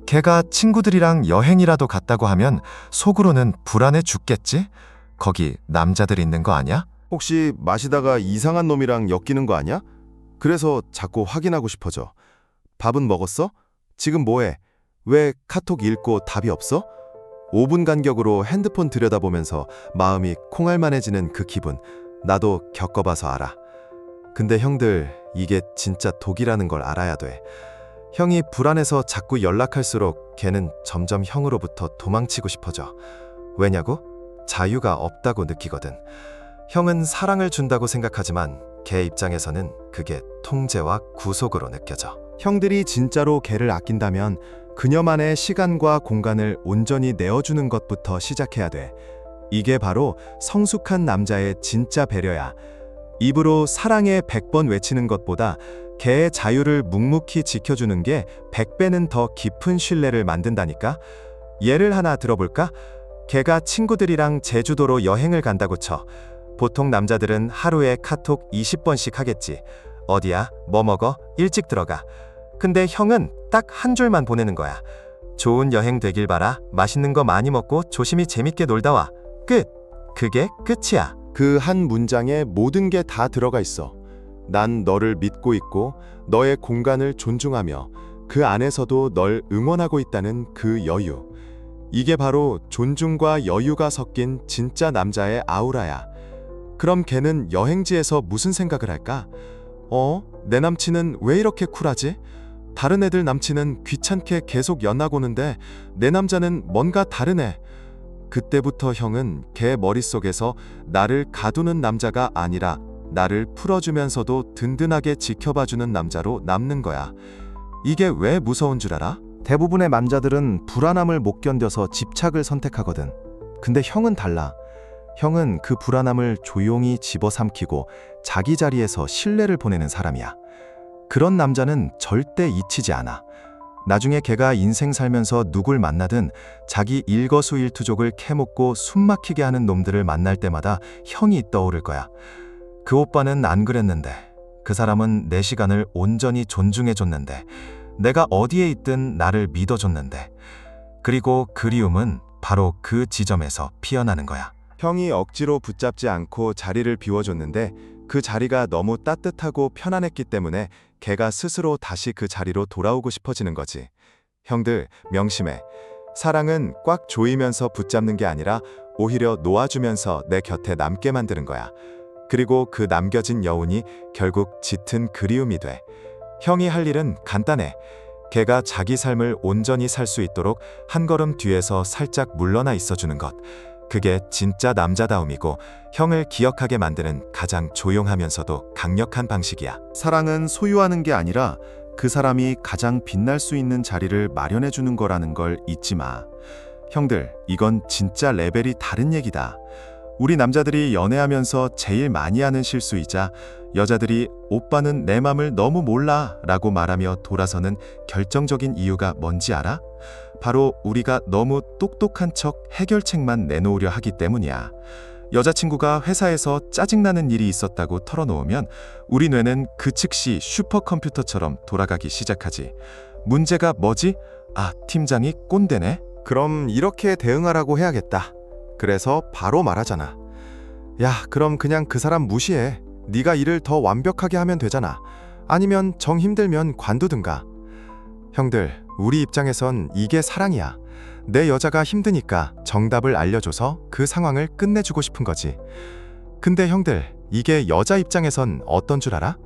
걔가 친구들이랑 여행이라도 갔다고 하면 속으로는 불안해 죽겠지? 거기 남자들 있는 거 아냐? 혹시 마시다가 이상한 놈이랑 엮이는 거 아니야? 그래서 자꾸 확인하고 싶어져. 밥은 먹었어? 지금 뭐해? 왜 카톡 읽고 답이 없어? 5분 간격으로 핸드폰 들여다보면서 마음이 콩알만해지는 그 기분, 나도 겪어봐서 알아. 근데 형들, 이게 진짜 독이라는 걸 알아야 돼. 형이 불안해서 자꾸 연락할수록 걔는 점점 형으로부터 도망치고 싶어져. 왜냐고? 자유가 없다고 느끼거든. 형은 사랑을 준다고 생각하지만 걔 입장에서는 그게 통제와 구속으로 느껴져. 형들이 진짜로 걔를 아낀다면 그녀만의 시간과 공간을 온전히 내어주는 것부터 시작해야 돼. 이게 바로 성숙한 남자의 진짜 배려야. 입으로 사랑해 100번 외치는 것보다 걔의 자유를 묵묵히 지켜주는 게 100배는 더 깊은 신뢰를 만든다니까. 예를 하나 들어볼까? 걔가 친구들이랑 제주도로 여행을 간다고 쳐. 보통 남자들은 하루에 카톡 20번씩 하겠지. 어디야? 뭐 먹어? 일찍 들어가. 근데 형은 딱 한 줄만 보내는 거야. 좋은 여행 되길 바라. 맛있는 거 많이 먹고 조심히 재밌게 놀다 와. 끝. 그게 끝이야. 그 한 문장에 모든 게 다 들어가 있어. 난 너를 믿고 있고 너의 공간을 존중하며 그 안에서도 널 응원하고 있다는 그 여유. 이게 바로 존중과 여유가 섞인 진짜 남자의 아우라야. 그럼 걔는 여행지에서 무슨 생각을 할까? 내 남친은 왜 이렇게 쿨하지? 다른 애들 남친은 귀찮게 계속 연락오는데 내 남자는 뭔가 다르네. 그때부터 형은 걔 머릿속에서 나를 가두는 남자가 아니라 나를 풀어주면서도 든든하게 지켜봐주는 남자로 남는 거야. 이게 왜 무서운 줄 알아? 대부분의 남자들은 불안함을 못 견뎌서 집착을 선택하거든. 근데 형은 달라. 형은 그 불안함을 조용히 집어삼키고 자기 자리에서 신뢰를 보내는 사람이야. 그런 남자는 절대 잊히지 않아. 나중에 걔가 인생 살면서 누굴 만나든 자기 일거수일투족을 캐묻고 숨막히게 하는 놈들을 만날 때마다 형이 떠오를 거야. 그 오빠는 안 그랬는데, 그 사람은 내 시간을 온전히 존중해줬는데, 내가 어디에 있든 나를 믿어줬는데, 그리고 그리움은 바로 그 지점에서 피어나는 거야. 형이 억지로 붙잡지 않고 자리를 비워줬는데 그 자리가 너무 따뜻하고 편안했기 때문에 걔가 스스로 다시 그 자리로 돌아오고 싶어지는 거지. 형들, 명심해. 사랑은 꽉 조이면서 붙잡는 게 아니라 오히려 놓아주면서 내 곁에 남게 만드는 거야. 그리고 그 남겨진 여운이 결국 짙은 그리움이 돼. 형이 할 일은 간단해. 걔가 자기 삶을 온전히 살 수 있도록 한 걸음 뒤에서 살짝 물러나 있어주는 것. 그게 진짜 남자다움이고 형을 기억하게 만드는 가장 조용하면서도 강력한 방식이야. 사랑은 소유하는 게 아니라 그 사람이 가장 빛날 수 있는 자리를 마련해 주는 거라는 걸 잊지 마. 형들, 이건 진짜 레벨이 다른 얘기다. 우리 남자들이 연애하면서 제일 많이 하는 실수이자 여자들이 오빠는 내 맘을 너무 몰라 라고 말하며 돌아서는 결정적인 이유가 뭔지 알아? 바로 우리가 너무 똑똑한 척 해결책만 내놓으려 하기 때문이야. 여자친구가 회사에서 짜증나는 일이 있었다고 털어놓으면 우리 뇌는 그 즉시 슈퍼컴퓨터처럼 돌아가기 시작하지. 문제가 뭐지? 아, 팀장이 꼰대네? 그럼 이렇게 대응하라고 해야겠다. 그래서 바로 말하잖아. 야, 그럼 그냥 그 사람 무시해. 네가 일을 더 완벽하게 하면 되잖아. 아니면 정 힘들면 관두든가. 형들, 우리 입장에선 이게 사랑이야. 내 여자가 힘드니까 정답을 알려줘서 그 상황을 끝내주고 싶은 거지. 근데 형들, 이게 여자 입장에선 어떤 줄 알아?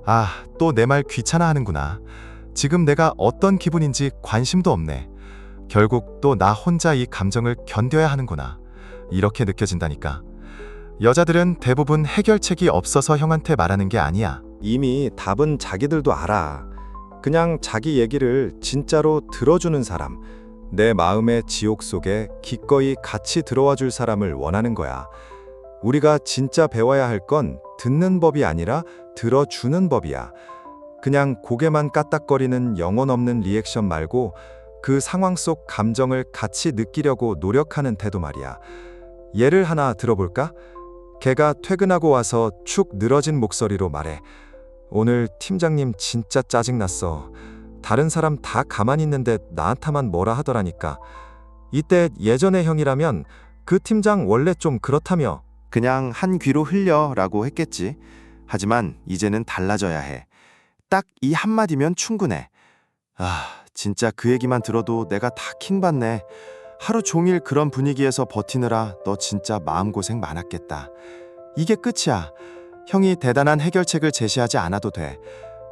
아, 또 내 말 귀찮아 하는구나. 지금 내가 어떤 기분인지 관심도 없네. 결국 또 나 혼자 이 감정을 견뎌야 하는구나. 이렇게 느껴진다니까. 여자들은 대부분 해결책이 없어서 형한테 말하는 게 아니야. 이미 답은 자기들도 알아. 그냥 자기 얘기를 진짜로 들어주는 사람, 내 마음의 지옥 속에 기꺼이 같이 들어와 줄 사람을 원하는 거야. 우리가 진짜 배워야 할 건 듣는 법이 아니라 들어주는 법이야. 그냥 고개만 까딱거리는 영혼 없는 리액션 말고 그 상황 속 감정을 같이 느끼려고 노력하는 태도 말이야. 예를 하나 들어볼까? 걔가 퇴근하고 와서 축 늘어진 목소리로 말해. 오늘 팀장님 진짜 짜증났어. 다른 사람 다 가만히 있는데 나한테만 뭐라 하더라니까. 이때 예전의 형이라면 그 팀장 원래 좀 그렇다며. 그냥 한 귀로 흘려 라고 했겠지. 하지만 이제는 달라져야 해. 딱 이 한마디면 충분해. 아, 진짜 그 얘기만 들어도 내가 다 킹받네. 하루 종일 그런 분위기에서 버티느라 너 진짜 마음고생 많았겠다. 이게 끝이야. 형이 대단한 해결책을 제시하지 않아도 돼.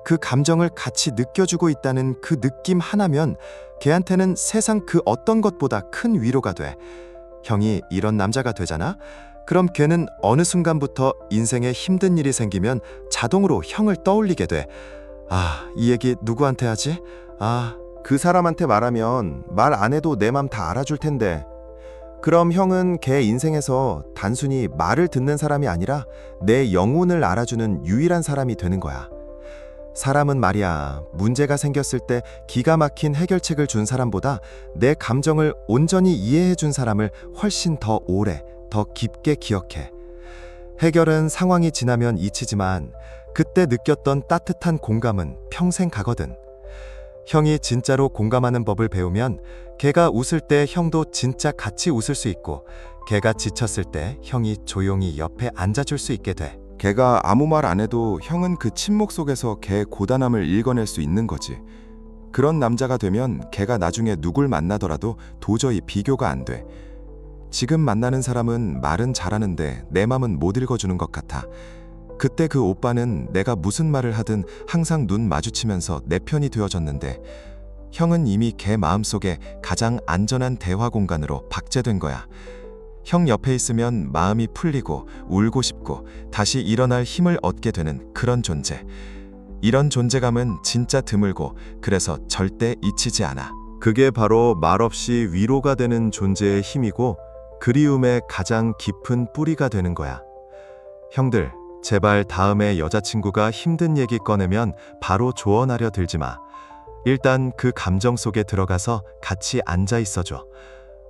그 감정을 같이 느껴주고 있다는 그 느낌 하나면 걔한테는 세상 그 어떤 것보다 큰 위로가 돼. 형이 이런 남자가 되잖아? 그럼 걔는 어느 순간부터 인생에 힘든 일이 생기면 자동으로 형을 떠올리게 돼. 아, 이 얘기 누구한테 하지? 아, 그 사람한테 말하면 말 안 해도 내 맘 다 알아줄 텐데. 그럼 형은 걔 인생에서 단순히 말을 듣는 사람이 아니라 내 영혼을 알아주는 유일한 사람이 되는 거야. 사람은 말이야, 문제가 생겼을 때 기가 막힌 해결책을 준 사람보다 내 감정을 온전히 이해해 준 사람을 훨씬 더 오래, 더 깊게 기억해. 해결은 상황이 지나면 잊히지만 그때 느꼈던 따뜻한 공감은 평생 가거든. 형이 진짜로 공감하는 법을 배우면 걔가 웃을 때 형도 진짜 같이 웃을 수 있고, 걔가 지쳤을 때 형이 조용히 옆에 앉아줄 수 있게 돼. 걔가 아무 말 안 해도 형은 그 침묵 속에서 걔 고단함을 읽어낼 수 있는 거지. 그런 남자가 되면 걔가 나중에 누굴 만나더라도 도저히 비교가 안 돼. 지금 만나는 사람은 말은 잘하는데 내 맘은 못 읽어주는 것 같아. 그때 그 오빠는 내가 무슨 말을 하든 항상 눈 마주치면서 내 편이 되어줬는데, 형은 이미 걔 마음속에 가장 안전한 대화 공간으로 박제된 거야. 형 옆에 있으면 마음이 풀리고 울고 싶고 다시 일어날 힘을 얻게 되는 그런 존재. 이런 존재감은 진짜 드물고 그래서 절대 잊히지 않아. 그게 바로 말없이 위로가 되는 존재의 힘이고 그리움의 가장 깊은 뿌리가 되는 거야. 형들, 제발 다음에 여자친구가 힘든 얘기 꺼내면 바로 조언하려 들지 마. 일단 그 감정 속에 들어가서 같이 앉아 있어줘.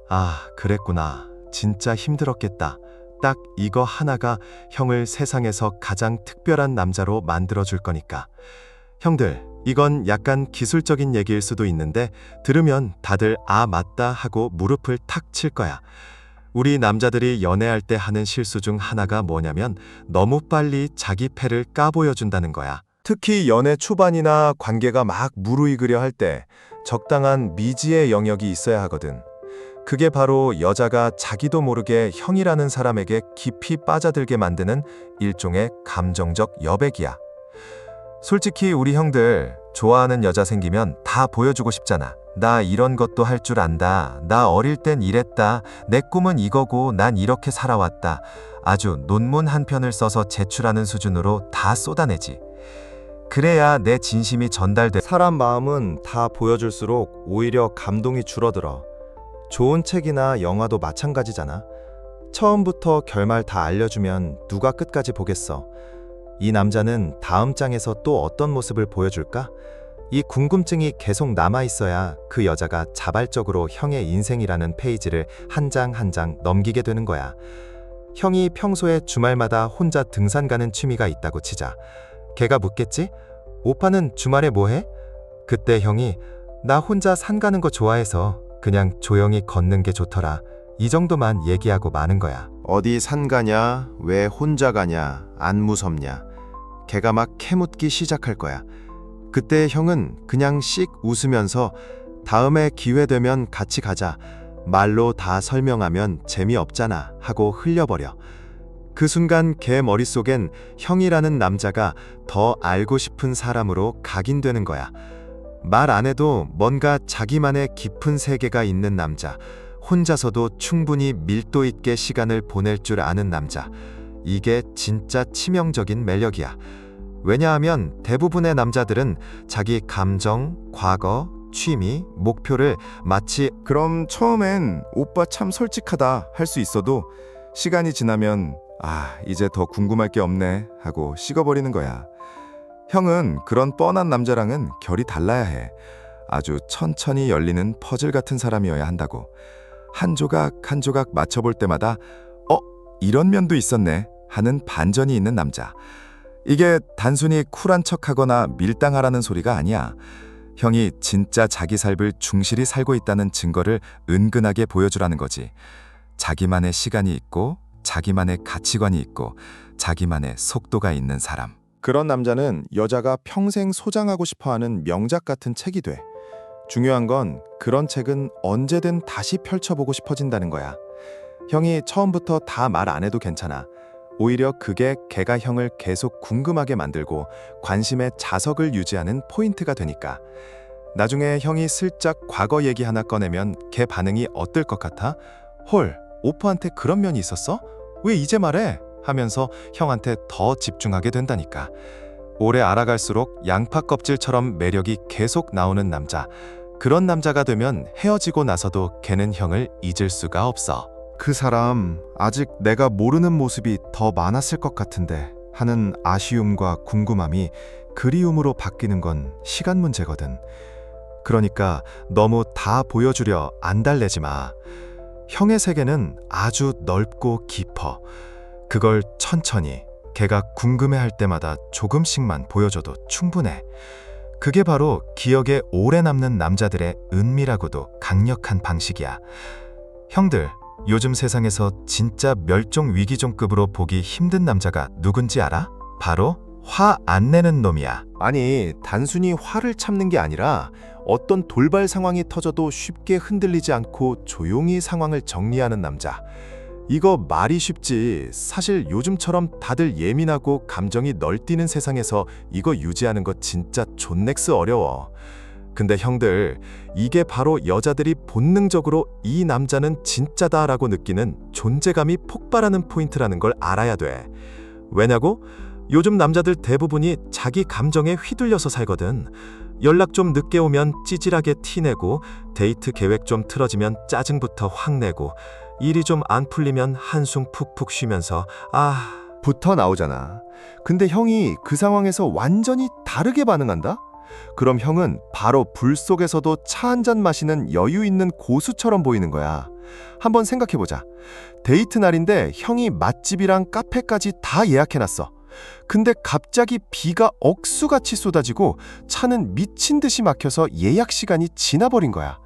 아, 그랬구나. 진짜 힘들었겠다. 딱 이거 하나가 형을 세상에서 가장 특별한 남자로 만들어줄 거니까. 형들, 이건 약간 기술적인 얘기일 수도 있는데 들으면 다들 아, 맞다 하고 무릎을 탁 칠 거야. 우리 남자들이 연애할 때 하는 실수 중 하나가 뭐냐면 너무 빨리 자기 패를 까보여준다는 거야. 특히 연애 초반이나 관계가 막 무르익으려 할 때 적당한 미지의 영역이 있어야 하거든. 그게 바로 여자가 자기도 모르게 형이라는 사람에게 깊이 빠져들게 만드는 일종의 감정적 여백이야. 솔직히 우리 형들 좋아하는 여자 생기면 다 보여주고 싶잖아. 나 이런 것도 할 줄 안다. 나 어릴 땐 이랬다. 내 꿈은 이거고 난 이렇게 살아왔다. 아주 논문 한 편을 써서 제출하는 수준으로 다 쏟아내지. 그래야 내 진심이 전달돼. 사람 마음은 다 보여줄수록 오히려 감동이 줄어들어. 좋은 책이나 영화도 마찬가지잖아. 처음부터 결말 다 알려주면 누가 끝까지 보겠어. 이 남자는 다음 장에서 또 어떤 모습을 보여줄까? 이 궁금증이 계속 남아있어야 그 여자가 자발적으로 형의 인생이라는 페이지를 한 장 한 장 넘기게 되는 거야. 형이 평소에 주말마다 혼자 등산 가는 취미가 있다고 치자. 걔가 묻겠지? 오빠는 주말에 뭐 해? 그때 형이 나 혼자 산 가는 거 좋아해서 그냥 조용히 걷는 게 좋더라. 이 정도만 얘기하고 마는 거야. 어디 산 가냐? 왜 혼자 가냐? 안 무섭냐? 걔가 막 캐묻기 시작할 거야. 그때 형은 그냥 씩 웃으면서 다음에 기회 되면 같이 가자. 말로 다 설명하면 재미없잖아 하고 흘려버려. 그 순간 걔 머릿속엔 형이라는 남자가 더 알고 싶은 사람으로 각인되는 거야. 말 안 해도 뭔가 자기만의 깊은 세계가 있는 남자. 혼자서도 충분히 밀도 있게 시간을 보낼 줄 아는 남자. 이게 진짜 치명적인 매력이야. 왜냐하면 대부분의 남자들은 자기 감정, 과거, 취미, 목표를 마치 그럼 처음엔 오빠 참 솔직하다 할 수 있어도 시간이 지나면 이제 더 궁금할 게 없네 하고 식어버리는 거야. 형은 그런 뻔한 남자랑은 결이 달라야 해. 아주 천천히 열리는 퍼즐 같은 사람이어야 한다고. 한 조각 한 조각 맞춰볼 때마다 이런 면도 있었네 하는 반전이 있는 남자. 이게 단순히 쿨한 척하거나 밀당하라는 소리가 아니야. 형이 진짜 자기 삶을 충실히 살고 있다는 증거를 은근하게 보여주라는 거지. 자기만의 시간이 있고 자기만의 가치관이 있고 자기만의 속도가 있는 사람. 그런 남자는 여자가 평생 소장하고 싶어하는 명작 같은 책이 돼. 중요한 건 그런 책은 언제든 다시 펼쳐보고 싶어진다는 거야. 형이 처음부터 다 말 안 해도 괜찮아. 오히려 그게 걔가 형을 계속 궁금하게 만들고 관심의 자석을 유지하는 포인트가 되니까. 나중에 형이 슬쩍 과거 얘기 하나 꺼내면 걔 반응이 어떨 것 같아? 헐, 오빠한테 그런 면이 있었어? 왜 이제 말해? 하면서 형한테 더 집중하게 된다니까. 오래 알아갈수록 양파 껍질처럼 매력이 계속 나오는 남자. 그런 남자가 되면 헤어지고 나서도 걔는 형을 잊을 수가 없어. 그 사람 아직 내가 모르는 모습이 더 많았을 것 같은데 하는 아쉬움과 궁금함이 그리움으로 바뀌는 건 시간 문제거든. 그러니까 너무 다 보여주려 안달내지 마. 형의 세계는 아주 넓고 깊어. 그걸 천천히 걔가 궁금해할 때마다 조금씩만 보여줘도 충분해. 그게 바로 기억에 오래 남는 남자들의 은밀하고도 강력한 방식이야. 형들, 요즘 세상에서 진짜 멸종 위기종급으로 보기 힘든 남자가 누군지 알아? 바로 화 안 내는 놈이야. 아니, 단순히 화를 참는 게 아니라 어떤 돌발 상황이 터져도 쉽게 흔들리지 않고 조용히 상황을 정리하는 남자. 이거 말이 쉽지. 사실 요즘처럼 다들 예민하고 감정이 널뛰는 세상에서 이거 유지하는 거 진짜 존넥스 어려워. 근데 형들, 이게 바로 여자들이 본능적으로 이 남자는 진짜다라고 느끼는 존재감이 폭발하는 포인트라는 걸 알아야 돼. 왜냐고? 요즘 남자들 대부분이 자기 감정에 휘둘려서 살거든. 연락 좀 늦게 오면 찌질하게 티내고, 데이트 계획 좀 틀어지면 짜증부터 확 내고, 일이 좀 안 풀리면 한숨 푹푹 쉬면서 부터 나오잖아. 근데 형이 그 상황에서 완전히 다르게 반응한다? 그럼 형은 바로 불 속에서도 차 한 잔 마시는 여유 있는 고수처럼 보이는 거야. 한번 생각해보자. 데이트 날인데 형이 맛집이랑 카페까지 다 예약해놨어. 근데 갑자기 비가 억수같이 쏟아지고 차는 미친 듯이 막혀서 예약 시간이 지나버린 거야.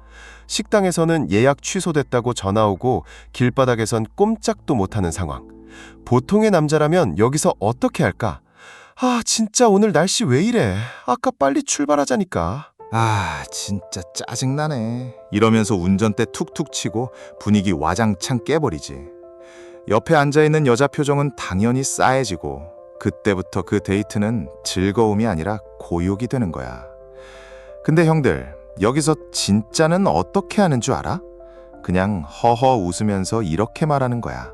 식당에서는 예약 취소됐다고 전화 오고 길바닥에선 꼼짝도 못하는 상황. 보통의 남자라면 여기서 어떻게 할까? 아, 진짜 오늘 날씨 왜 이래? 아까 빨리 출발하자니까. 아, 진짜 짜증나네. 이러면서 운전대 툭툭 치고 분위기 와장창 깨버리지. 옆에 앉아있는 여자 표정은 당연히 싸해지고 그때부터 그 데이트는 즐거움이 아니라 고욕이 되는 거야. 근데 형들, 여기서 진짜는 어떻게 하는 줄 알아? 그냥 허허 웃으면서 이렇게 말하는 거야.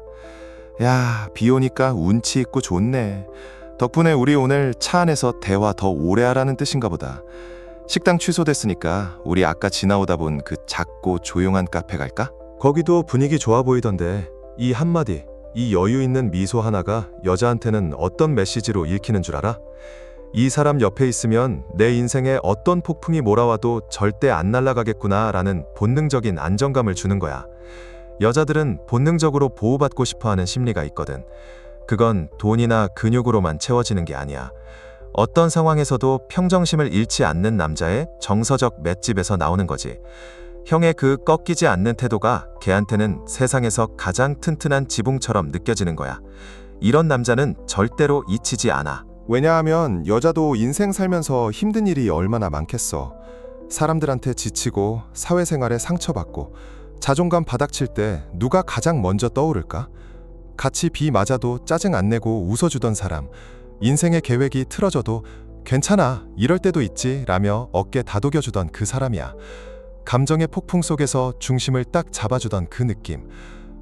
야, 비 오니까 운치 있고 좋네. 덕분에 우리 오늘 차 안에서 대화 더 오래 하라는 뜻인가 보다. 식당 취소됐으니까 우리 아까 지나오다 본 그 작고 조용한 카페 갈까? 거기도 분위기 좋아 보이던데 이 한마디, 이 여유 있는 미소 하나가 여자한테는 어떤 메시지로 읽히는 줄 알아? 이 사람 옆에 있으면 내 인생에 어떤 폭풍이 몰아와도 절대 안 날아가겠구나 라는 본능적인 안정감을 주는 거야. 여자들은 본능적으로 보호받고 싶어하는 심리가 있거든. 그건 돈이나 근육으로만 채워지는 게 아니야. 어떤 상황에서도 평정심을 잃지 않는 남자의 정서적 맷집에서 나오는 거지. 형의 그 꺾이지 않는 태도가 걔한테는 세상에서 가장 튼튼한 지붕처럼 느껴지는 거야. 이런 남자는 절대로 잊히지 않아. 왜냐하면 여자도 인생 살면서 힘든 일이 얼마나 많겠어. 사람들한테 지치고 사회생활에 상처받고 자존감 바닥칠 때 누가 가장 먼저 떠오를까? 같이 비 맞아도 짜증 안 내고 웃어주던 사람, 인생의 계획이 틀어져도 괜찮아, 이럴 때도 있지 라며 어깨 다독여주던 그 사람이야. 감정의 폭풍 속에서 중심을 딱 잡아주던 그 느낌.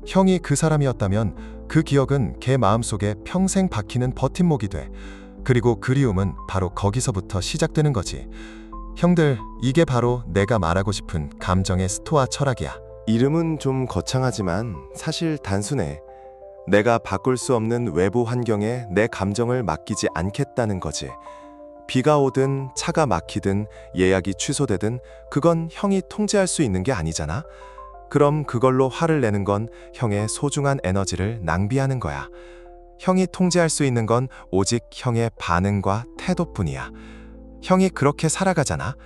형이 그 사람이었다면 그 기억은 걔 마음속에 평생 박히는 버팀목이 돼. 그리고 그리움은 바로 거기서부터 시작되는 거지. 형들, 이게 바로 내가 말하고 싶은 감정의 스토아 철학이야. 이름은 좀 거창하지만 사실 단순해. 내가 바꿀 수 없는 외부 환경에 내 감정을 맡기지 않겠다는 거지. 비가 오든 차가 막히든 예약이 취소되든 그건 형이 통제할 수 있는 게 아니잖아. 그럼 그걸로 화를 내는 건 형의 소중한 에너지를 낭비하는 거야. 형이 통제할 수 있는 건 오직 형의 반응과 태도뿐이야. 형이 그렇게 살아가잖아.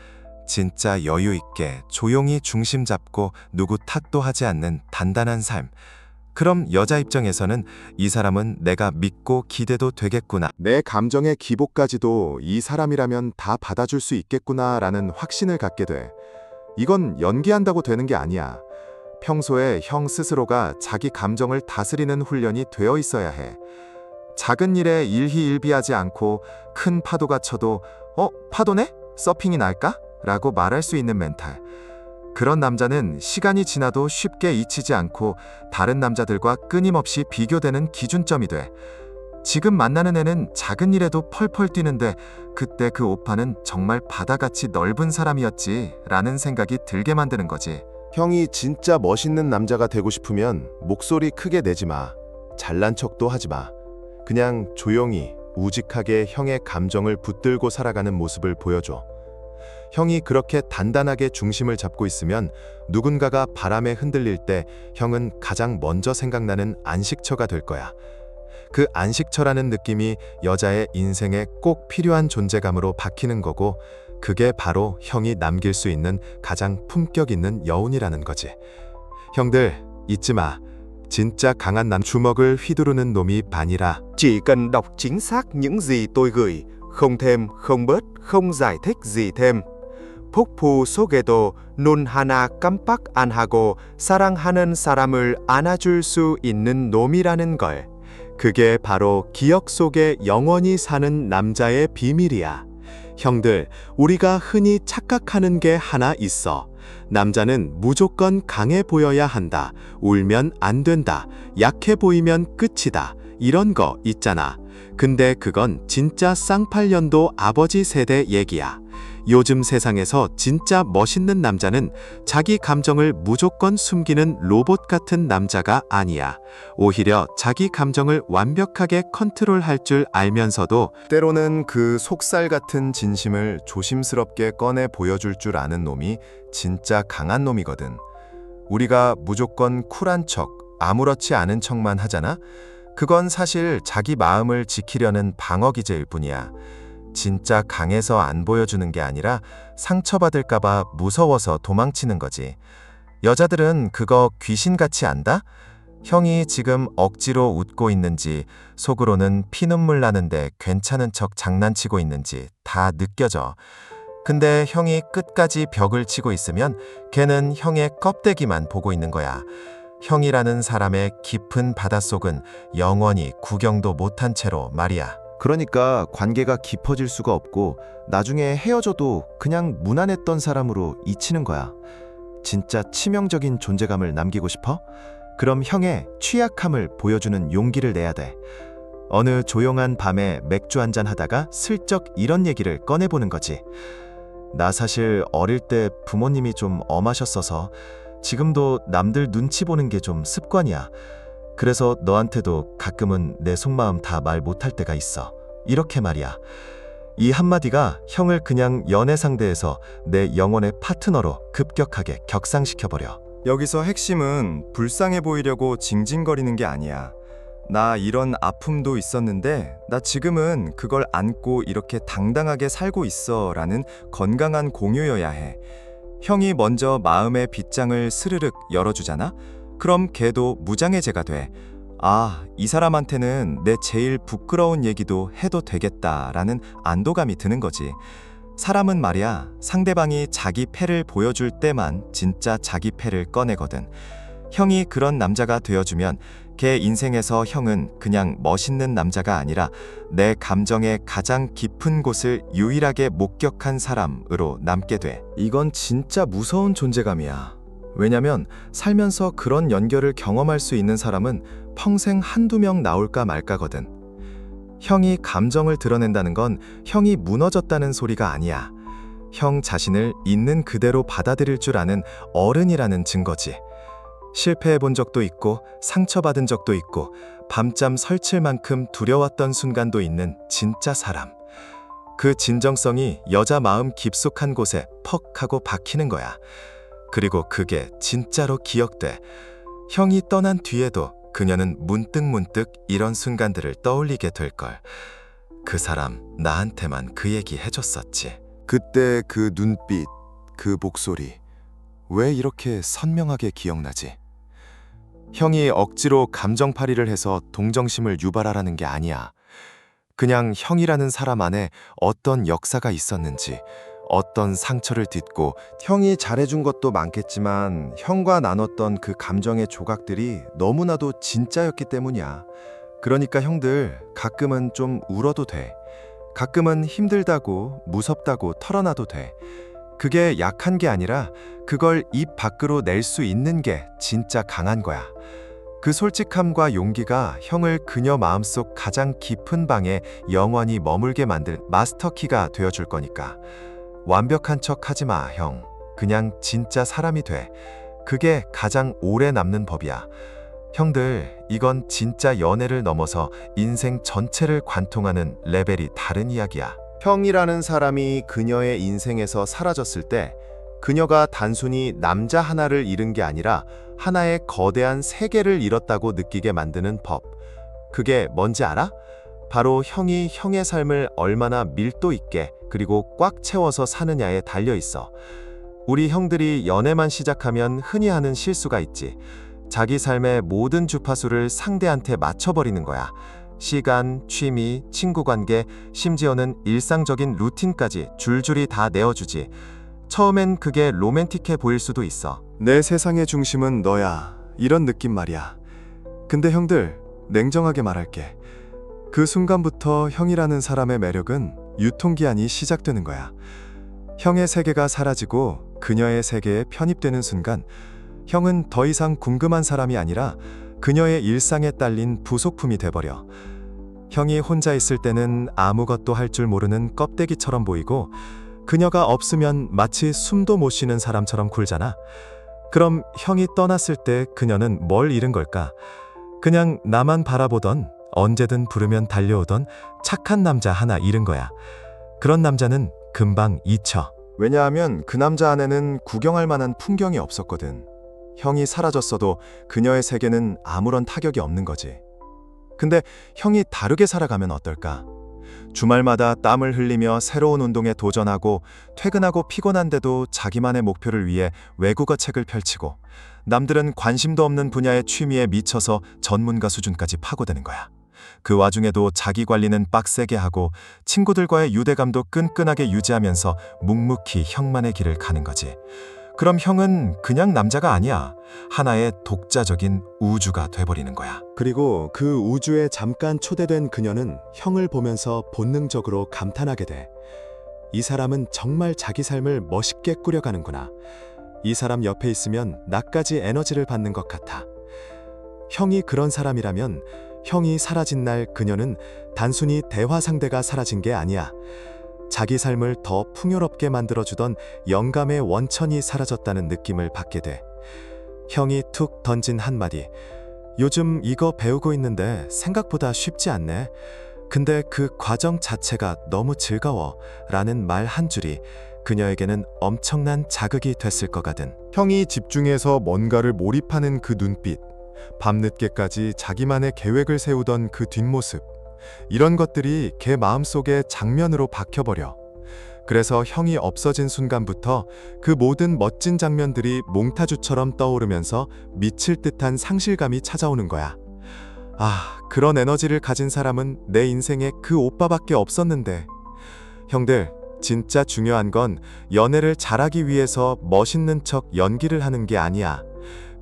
진짜 여유 있게 조용히 중심 잡고 누구 탓도 하지 않는 단단한 삶. 그럼 여자 입장에서는 이 사람은 내가 믿고 기대도 되겠구나. 내 감정의 기복까지도 이 사람이라면 다 받아줄 수 있겠구나라는 확신을 갖게 돼. 이건 연기한다고 되는 게 아니야. 평소에 형 스스로가 자기 감정을 다스리는 훈련이 되어 있어야 해. 작은 일에 일희일비하지 않고 큰 파도가 쳐도 파도네? 서핑이 날까? 라고 말할 수 있는 멘탈. 그런 남자는 시간이 지나도 쉽게 잊히지 않고 다른 남자들과 끊임없이 비교되는 기준점이 돼. 지금 만나는 애는 작은 일에도 펄펄 뛰는데 그때 그 오빠는 정말 바다같이 넓은 사람이었지 라는 생각이 들게 만드는 거지. 형이 진짜 멋있는 남자가 되고 싶으면 목소리 크게 내지 마. 잘난 척도 하지 마. 그냥 조용히 우직하게 형의 감정을 붙들고 살아가는 모습을 보여줘. 형이 그렇게 단단하게 중심을 잡고 있으면 누군가가 바람에 흔들릴 때 형은 가장 먼저 생각나는 안식처가 될 거야. 그 안식처라는 느낌이 여자의 인생에 꼭 필요한 존재감으로 박히는 거고, 그게 바로 형이 남길 수 있는 가장 품격 있는 여운이라는 거지. 형들, 잊지 마. 진짜 강한 남 주먹을 휘두르는 놈이 반이라. Chỉ cần đọc chính xác những gì tôi gửi, không thêm, không bớt, không giải thích gì thêm. 폭포 속에도 눈 하나 깜빡 안 하고 사랑하는 사람을 안아줄 수 있는 놈이라는 걸. 그게 바로 기억 속에 영원히 사는 남자의 비밀이야. 형들, 우리가 흔히 착각하는 게 하나 있어. 남자는 무조건 강해 보여야 한다. 울면 안 된다. 약해 보이면 끝이다. 이런 거 있잖아. 근데 그건 진짜 쌍팔년도 아버지 세대 얘기야. 요즘 세상에서 진짜 멋있는 남자는 자기 감정을 무조건 숨기는 로봇 같은 남자가 아니야. 오히려 자기 감정을 완벽하게 컨트롤할 줄 알면서도 때로는 그 속살 같은 진심을 조심스럽게 꺼내 보여줄 줄 아는 놈이 진짜 강한 놈이거든. 우리가 무조건 쿨한 척, 아무렇지 않은 척만 하잖아? 그건 사실 자기 마음을 지키려는 방어 기제일 뿐이야. 진짜 강해서 안 보여주는 게 아니라 상처받을까봐 무서워서 도망치는 거지. 여자들은 그거 귀신같이 안다? 형이 지금 억지로 웃고 있는지 속으로는 피눈물 나는데 괜찮은 척 장난치고 있는지 다 느껴져. 근데 형이 끝까지 벽을 치고 있으면 걔는 형의 껍데기만 보고 있는 거야. 형이라는 사람의 깊은 바닷속은 영원히 구경도 못한 채로 말이야. 그러니까 관계가 깊어질 수가 없고 나중에 헤어져도 그냥 무난했던 사람으로 잊히는 거야. 진짜 치명적인 존재감을 남기고 싶어? 그럼 형의 취약함을 보여주는 용기를 내야 돼. 어느 조용한 밤에 맥주 한잔 하다가 슬쩍 이런 얘기를 꺼내보는 거지. 나 사실 어릴 때 부모님이 좀 엄하셨어서 지금도 남들 눈치 보는 게 좀 습관이야. 그래서 너한테도 가끔은 내 속마음 다 말 못할 때가 있어. 이렇게 말이야. 이 한마디가 형을 그냥 연애 상대에서 내 영혼의 파트너로 급격하게 격상시켜버려. 여기서 핵심은 불쌍해 보이려고 징징거리는 게 아니야. 나 이런 아픔도 있었는데 나 지금은 그걸 안고 이렇게 당당하게 살고 있어 라는 건강한 공유여야 해. 형이 먼저 마음의 빗장을 스르륵 열어주잖아? 그럼 걔도 무장해제가 돼. 아, 이 사람한테는 내 제일 부끄러운 얘기도 해도 되겠다라는 안도감이 드는 거지. 사람은 말이야, 상대방이 자기 패를 보여줄 때만 진짜 자기 패를 꺼내거든. 형이 그런 남자가 되어주면 걔 인생에서 형은 그냥 멋있는 남자가 아니라 내 감정의 가장 깊은 곳을 유일하게 목격한 사람으로 남게 돼. 이건 진짜 무서운 존재감이야. 왜냐면 살면서 그런 연결을 경험할 수 있는 사람은 평생 한두 명 나올까 말까거든. 형이 감정을 드러낸다는 건 형이 무너졌다는 소리가 아니야. 형 자신을 있는 그대로 받아들일 줄 아는 어른이라는 증거지. 실패해 본 적도 있고 상처받은 적도 있고 밤잠 설칠 만큼 두려웠던 순간도 있는 진짜 사람. 그 진정성이 여자 마음 깊숙한 곳에 퍽 하고 박히는 거야. 그리고 그게 진짜로 기억돼. 형이 떠난 뒤에도 그녀는 문득문득 이런 순간들을 떠올리게 될걸. 그 사람 나한테만 그 얘기 해줬었지. 그때 그 눈빛, 그 목소리, 왜 이렇게 선명하게 기억나지? 형이 억지로 감정팔이를 해서 동정심을 유발하라는 게 아니야. 그냥 형이라는 사람 안에 어떤 역사가 있었는지, 어떤 상처를 딛고 형이 잘해준 것도 많겠지만 형과 나눴던 그 감정의 조각들이 너무나도 진짜였기 때문이야. 그러니까 형들 가끔은 좀 울어도 돼. 가끔은 힘들다고 무섭다고 털어놔도 돼. 그게 약한 게 아니라 그걸 입 밖으로 낼 수 있는 게 진짜 강한 거야. 그 솔직함과 용기가 형을 그녀 마음속 가장 깊은 방에 영원히 머물게 만들 마스터키가 되어줄 거니까. 완벽한 척 하지 마, 형. 그냥 진짜 사람이 돼. 그게 가장 오래 남는 법이야. 형들, 이건 진짜 연애를 넘어서 인생 전체를 관통하는 레벨이 다른 이야기야. 형이라는 사람이 그녀의 인생에서 사라졌을 때 그녀가 단순히 남자 하나를 잃은 게 아니라 하나의 거대한 세계를 잃었다고 느끼게 만드는 법. 그게 뭔지 알아? 바로 형이 형의 삶을 얼마나 밀도 있게 그리고 꽉 채워서 사느냐에 달려 있어. 우리 형들이 연애만 시작하면 흔히 하는 실수가 있지. 자기 삶의 모든 주파수를 상대한테 맞춰버리는 거야. 시간, 취미, 친구관계, 심지어는 일상적인 루틴까지 줄줄이 다 내어주지. 처음엔 그게 로맨틱해 보일 수도 있어. 내 세상의 중심은 너야. 이런 느낌 말이야. 근데 형들, 냉정하게 말할게. 그 순간부터 형이라는 사람의 매력은 유통기한이 시작되는 거야. 형의 세계가 사라지고 그녀의 세계에 편입되는 순간 형은 더 이상 궁금한 사람이 아니라 그녀의 일상에 딸린 부속품이 돼버려. 형이 혼자 있을 때는 아무것도 할 줄 모르는 껍데기처럼 보이고 그녀가 없으면 마치 숨도 못 쉬는 사람처럼 굴잖아. 그럼 형이 떠났을 때 그녀는 뭘 잃은 걸까? 그냥 나만 바라보던 언제든 부르면 달려오던 착한 남자 하나 잃은 거야. 그런 남자는 금방 잊혀. 왜냐하면 그 남자 안에는 구경할 만한 풍경이 없었거든. 형이 사라졌어도 그녀의 세계는 아무런 타격이 없는 거지. 근데 형이 다르게 살아가면 어떨까? 주말마다 땀을 흘리며 새로운 운동에 도전하고 퇴근하고 피곤한데도 자기만의 목표를 위해 외국어 책을 펼치고 남들은 관심도 없는 분야의 취미에 미쳐서 전문가 수준까지 파고드는 거야. 그 와중에도 자기 관리는 빡세게 하고 친구들과의 유대감도 끈끈하게 유지하면서 묵묵히 형만의 길을 가는 거지. 그럼 형은 그냥 남자가 아니야. 하나의 독자적인 우주가 돼버리는 거야. 그리고 그 우주에 잠깐 초대된 그녀는 형을 보면서 본능적으로 감탄하게 돼. 이 사람은 정말 자기 삶을 멋있게 꾸려가는구나. 이 사람 옆에 있으면 나까지 에너지를 받는 것 같아. 형이 그런 사람이라면 형이 사라진 날 그녀는 단순히 대화 상대가 사라진 게 아니야. 자기 삶을 더 풍요롭게 만들어주던 영감의 원천이 사라졌다는 느낌을 받게 돼. 형이 툭 던진 한마디. 요즘 이거 배우고 있는데 생각보다 쉽지 않네. 근데 그 과정 자체가 너무 즐거워. 라는 말 한 줄이 그녀에게는 엄청난 자극이 됐을 거거든. 형이 집중해서 뭔가를 몰입하는 그 눈빛, 밤늦게까지 자기만의 계획을 세우던 그 뒷모습, 이런 것들이 걔 마음속에 장면으로 박혀버려. 그래서 형이 없어진 순간부터 그 모든 멋진 장면들이 몽타주처럼 떠오르면서 미칠 듯한 상실감이 찾아오는 거야. 아, 그런 에너지를 가진 사람은 내 인생에 그 오빠밖에 없었는데. 형들, 진짜 중요한 건 연애를 잘하기 위해서 멋있는 척 연기를 하는 게 아니야.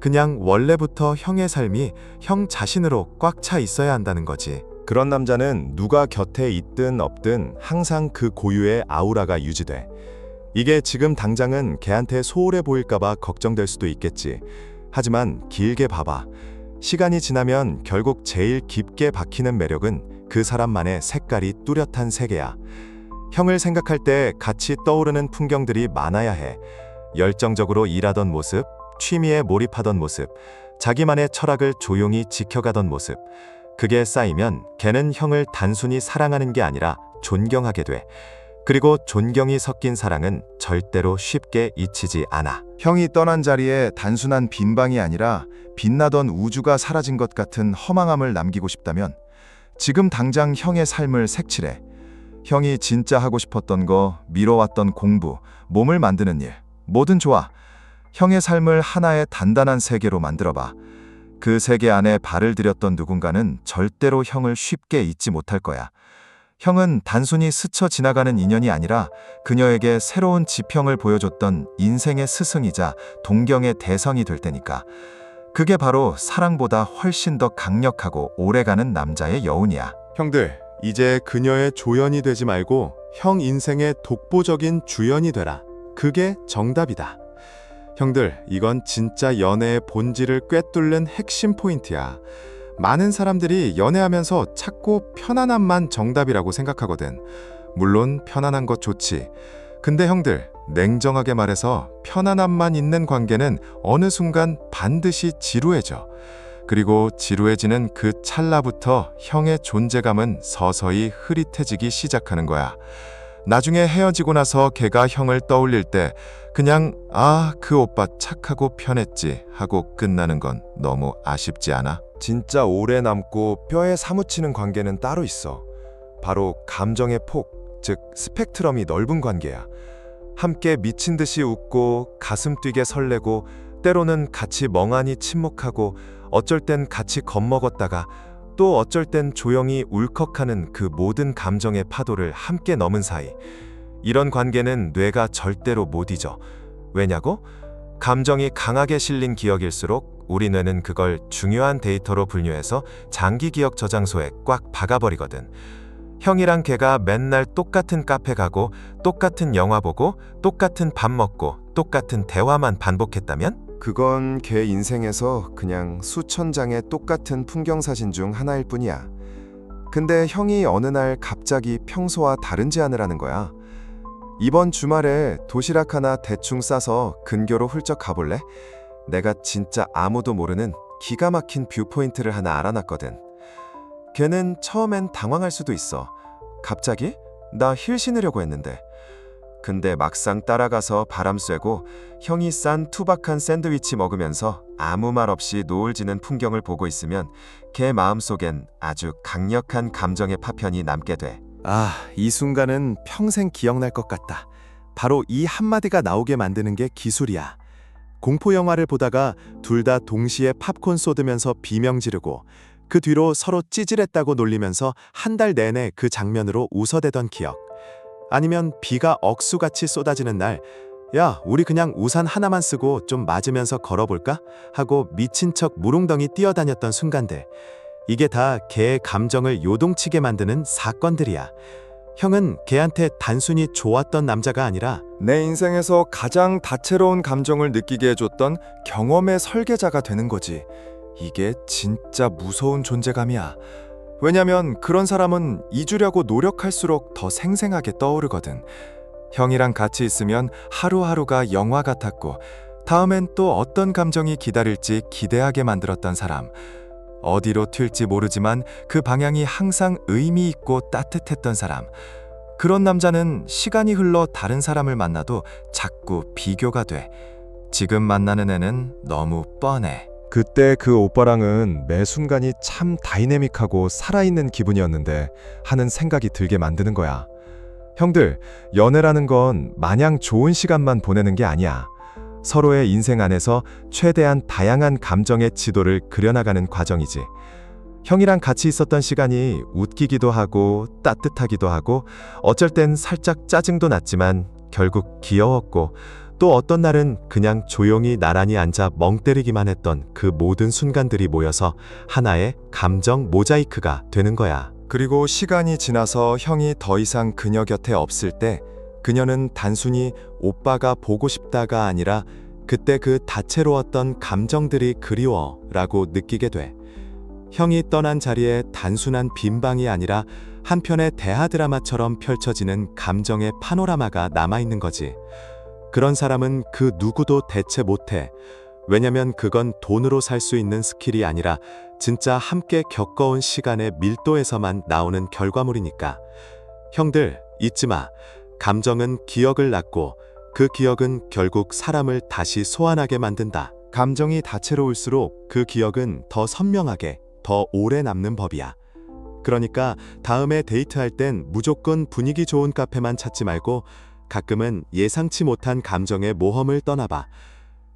그냥 원래부터 형의 삶이 형 자신으로 꽉 차 있어야 한다는 거지. 그런 남자는 누가 곁에 있든 없든 항상 그 고유의 아우라가 유지돼. 이게 지금 당장은 걔한테 소홀해 보일까봐 걱정될 수도 있겠지. 하지만 길게 봐봐. 시간이 지나면 결국 제일 깊게 박히는 매력은 그 사람만의 색깔이 뚜렷한 세계야. 형을 생각할 때 같이 떠오르는 풍경들이 많아야 해. 열정적으로 일하던 모습, 취미에 몰입하던 모습, 자기만의 철학을 조용히 지켜가던 모습. 그게 쌓이면 걔는 형을 단순히 사랑하는 게 아니라 존경하게 돼. 그리고 존경이 섞인 사랑은 절대로 쉽게 잊히지 않아. 형이 떠난 자리에 단순한 빈방이 아니라 빛나던 우주가 사라진 것 같은 허망함을 남기고 싶다면 지금 당장 형의 삶을 색칠해. 형이 진짜 하고 싶었던 거, 미뤄왔던 공부, 몸을 만드는 일, 뭐든 좋아. 형의 삶을 하나의 단단한 세계로 만들어봐. 그 세계 안에 발을 들였던 누군가는 절대로 형을 쉽게 잊지 못할 거야. 형은 단순히 스쳐 지나가는 인연이 아니라 그녀에게 새로운 지평을 보여줬던 인생의 스승이자 동경의 대상이 될 테니까. 그게 바로 사랑보다 훨씬 더 강력하고 오래가는 남자의 여운이야. 형들, 이제 그녀의 조연이 되지 말고 형 인생의 독보적인 주연이 되라. 그게 정답이다. 형들, 이건 진짜 연애의 본질을 꿰뚫는 핵심 포인트야. 많은 사람들이 연애하면서 찾고 편안함만 정답이라고 생각하거든. 물론 편안한 것 좋지. 근데 형들, 냉정하게 말해서 편안함만 있는 관계는 어느 순간 반드시 지루해져. 그리고 지루해지는 그 찰나부터 형의 존재감은 서서히 흐릿해지기 시작하는 거야. 나중에 헤어지고 나서 걔가 형을 떠올릴 때 그냥 그 오빠 착하고 편했지 하고 끝나는 건 너무 아쉽지 않아? 진짜 오래 남고 뼈에 사무치는 관계는 따로 있어. 바로 감정의 폭, 즉 스펙트럼이 넓은 관계야. 함께 미친 듯이 웃고 가슴 뛰게 설레고 때로는 같이 멍하니 침묵하고 어쩔 땐 같이 겁먹었다가 또 어쩔 땐 조용히 울컥하는 그 모든 감정의 파도를 함께 넘은 사이. 이런 관계는 뇌가 절대로 못 잊어. 왜냐고? 감정이 강하게 실린 기억일수록 우리 뇌는 그걸 중요한 데이터로 분류해서 장기 기억 저장소에 꽉 박아버리거든. 형이랑 걔가 맨날 똑같은 카페 가고 똑같은 영화 보고 똑같은 밥 먹고 똑같은 대화만 반복했다면? 그건 걔 인생에서 그냥 수천 장의 똑같은 풍경사진 중 하나일 뿐이야. 근데 형이 어느 날 갑자기 평소와 다른 제안을 하는 거야. 이번 주말에 도시락 하나 대충 싸서 근교로 훌쩍 가볼래? 내가 진짜 아무도 모르는 기가 막힌 뷰포인트를 하나 알아놨거든. 걔는 처음엔 당황할 수도 있어. 갑자기? 나 힐 신으려고 했는데. 근데 막상 따라가서 바람 쐬고 형이 싼 투박한 샌드위치 먹으면서 아무 말 없이 노을 지는 풍경을 보고 있으면 걔 마음속엔 아주 강력한 감정의 파편이 남게 돼. 아, 이 순간은 평생 기억날 것 같다. 바로 이 한마디가 나오게 만드는 게 기술이야. 공포 영화를 보다가 둘 다 동시에 팝콘 쏟으면서 비명 지르고 그 뒤로 서로 찌질했다고 놀리면서 한 달 내내 그 장면으로 웃어대던 기억. 아니면 비가 억수같이 쏟아지는 날, 야, 우리 그냥 우산 하나만 쓰고 좀 맞으면서 걸어볼까? 하고 미친 척 무릉덩이 뛰어다녔던 순간들. 이게 다 걔의 감정을 요동치게 만드는 사건들이야. 형은 걔한테 단순히 좋았던 남자가 아니라 내 인생에서 가장 다채로운 감정을 느끼게 해줬던 경험의 설계자가 되는 거지. 이게 진짜 무서운 존재감이야. 왜냐면 그런 사람은 잊으려고 노력할수록 더 생생하게 떠오르거든. 형이랑 같이 있으면 하루하루가 영화 같았고, 다음엔 또 어떤 감정이 기다릴지 기대하게 만들었던 사람. 어디로 튈지 모르지만 그 방향이 항상 의미 있고 따뜻했던 사람. 그런 남자는 시간이 흘러 다른 사람을 만나도 자꾸 비교가 돼. 지금 만나는 애는 너무 뻔해. 그때 그 오빠랑은 매 순간이 참 다이내믹하고 살아있는 기분이었는데 하는 생각이 들게 만드는 거야. 형들, 연애라는 건 마냥 좋은 시간만 보내는 게 아니야. 서로의 인생 안에서 최대한 다양한 감정의 지도를 그려나가는 과정이지. 형이랑 같이 있었던 시간이 웃기기도 하고 따뜻하기도 하고 어쩔 땐 살짝 짜증도 났지만 결국 귀여웠고, 또 어떤 날은 그냥 조용히 나란히 앉아 멍 때리기만 했던 그 모든 순간들이 모여서 하나의 감정 모자이크가 되는 거야. 그리고 시간이 지나서 형이 더 이상 그녀 곁에 없을 때 그녀는 단순히 오빠가 보고 싶다가 아니라 그때 그 다채로웠던 감정들이 그리워 라고 느끼게 돼. 형이 떠난 자리에 단순한 빈방이 아니라 한편의 대하 드라마처럼 펼쳐지는 감정의 파노라마가 남아있는 거지. 그런 사람은 그 누구도 대체 못해. 왜냐면 그건 돈으로 살 수 있는 스킬이 아니라 진짜 함께 겪어온 시간의 밀도에서만 나오는 결과물이니까. 형들, 잊지 마. 감정은 기억을 낳고 그 기억은 결국 사람을 다시 소환하게 만든다. 감정이 다채로울수록 그 기억은 더 선명하게, 더 오래 남는 법이야. 그러니까 다음에 데이트할 땐 무조건 분위기 좋은 카페만 찾지 말고 가끔은 예상치 못한 감정의 모험을 떠나봐.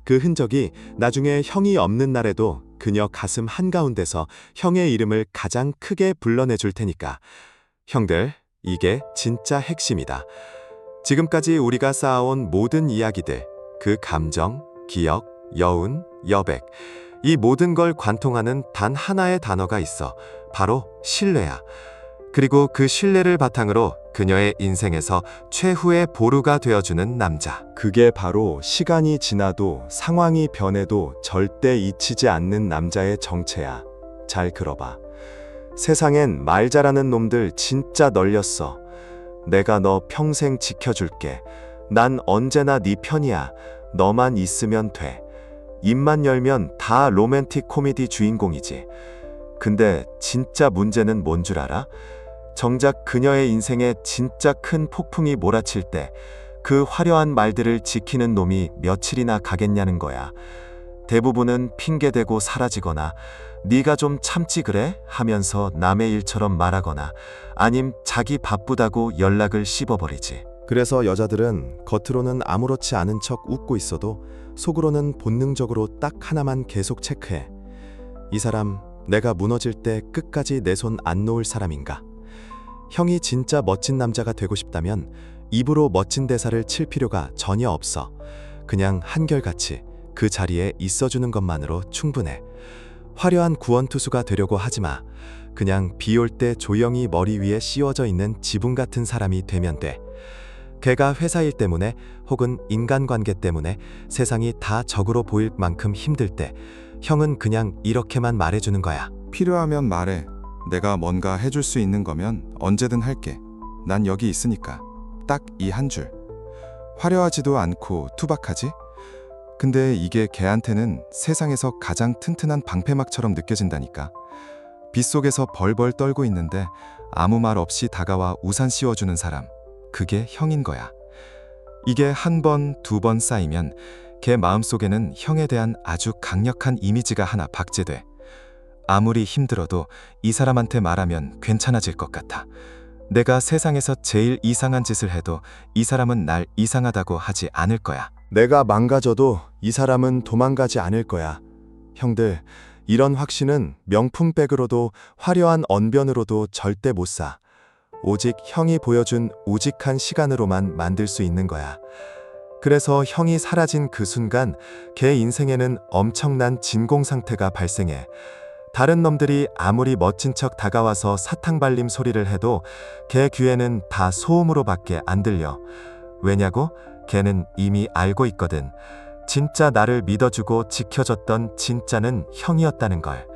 그 흔적이 나중에 형이 없는 날에도 그녀 가슴 한가운데서 형의 이름을 가장 크게 불러내줄 테니까. 형들, 이게 진짜 핵심이다. 지금까지 우리가 쌓아온 모든 이야기들, 그 감정, 기억, 여운, 여백, 이 모든 걸 관통하는 단 하나의 단어가 있어. 바로 신뢰야. 그리고 그 신뢰를 바탕으로 그녀의 인생에서 최후의 보루가 되어주는 남자. 그게 바로 시간이 지나도 상황이 변해도 절대 잊히지 않는 남자의 정체야. 잘 들어봐. 세상엔 말 잘하는 놈들 진짜 널렸어. 내가 너 평생 지켜줄게. 난 언제나 네 편이야. 너만 있으면 돼. 입만 열면 다 로맨틱 코미디 주인공이지. 근데 진짜 문제는 뭔 줄 알아? 정작 그녀의 인생에 진짜 큰 폭풍이 몰아칠 때 그 화려한 말들을 지키는 놈이 며칠이나 가겠냐는 거야. 대부분은 핑계대고 사라지거나 네가 좀 참지 그래? 하면서 남의 일처럼 말하거나 아님 자기 바쁘다고 연락을 씹어버리지. 그래서 여자들은 겉으로는 아무렇지 않은 척 웃고 있어도 속으로는 본능적으로 딱 하나만 계속 체크해. 이 사람 내가 무너질 때 끝까지 내 손 안 놓을 사람인가? 형이 진짜 멋진 남자가 되고 싶다면 입으로 멋진 대사를 칠 필요가 전혀 없어. 그냥 한결같이 그 자리에 있어주는 것만으로 충분해. 화려한 구원투수가 되려고 하지 마. 그냥 비 올 때 조용히 머리 위에 씌워져 있는 지붕 같은 사람이 되면 돼. 걔가 회사 일 때문에 혹은 인간관계 때문에 세상이 다 적으로 보일 만큼 힘들 때 형은 그냥 이렇게만 말해주는 거야. 필요하면 말해. 내가 뭔가 해줄 수 있는 거면 언제든 할게. 난 여기 있으니까. 딱 이 한 줄. 화려하지도 않고 투박하지? 근데 이게 걔한테는 세상에서 가장 튼튼한 방패막처럼 느껴진다니까. 빗속에서 벌벌 떨고 있는데 아무 말 없이 다가와 우산 씌워주는 사람. 그게 형인 거야. 이게 한 번, 두 번 쌓이면 걔 마음속에는 형에 대한 아주 강력한 이미지가 하나 박제돼. 아무리 힘들어도 이 사람한테 말하면 괜찮아질 것 같아. 내가 세상에서 제일 이상한 짓을 해도 이 사람은 날 이상하다고 하지 않을 거야. 내가 망가져도 이 사람은 도망가지 않을 거야. 형들, 이런 확신은 명품백으로도 화려한 언변으로도 절대 못 사. 오직 형이 보여준 우직한 시간으로만 만들 수 있는 거야. 그래서 형이 사라진 그 순간 걔 인생에는 엄청난 진공 상태가 발생해. 다른 놈들이 아무리 멋진 척 다가와서 사탕발림 소리를 해도 걔 귀에는 다 소음으로밖에 안 들려. 왜냐고? 걔는 이미 알고 있거든. 진짜 나를 믿어주고 지켜줬던 진짜는 형이었다는 걸.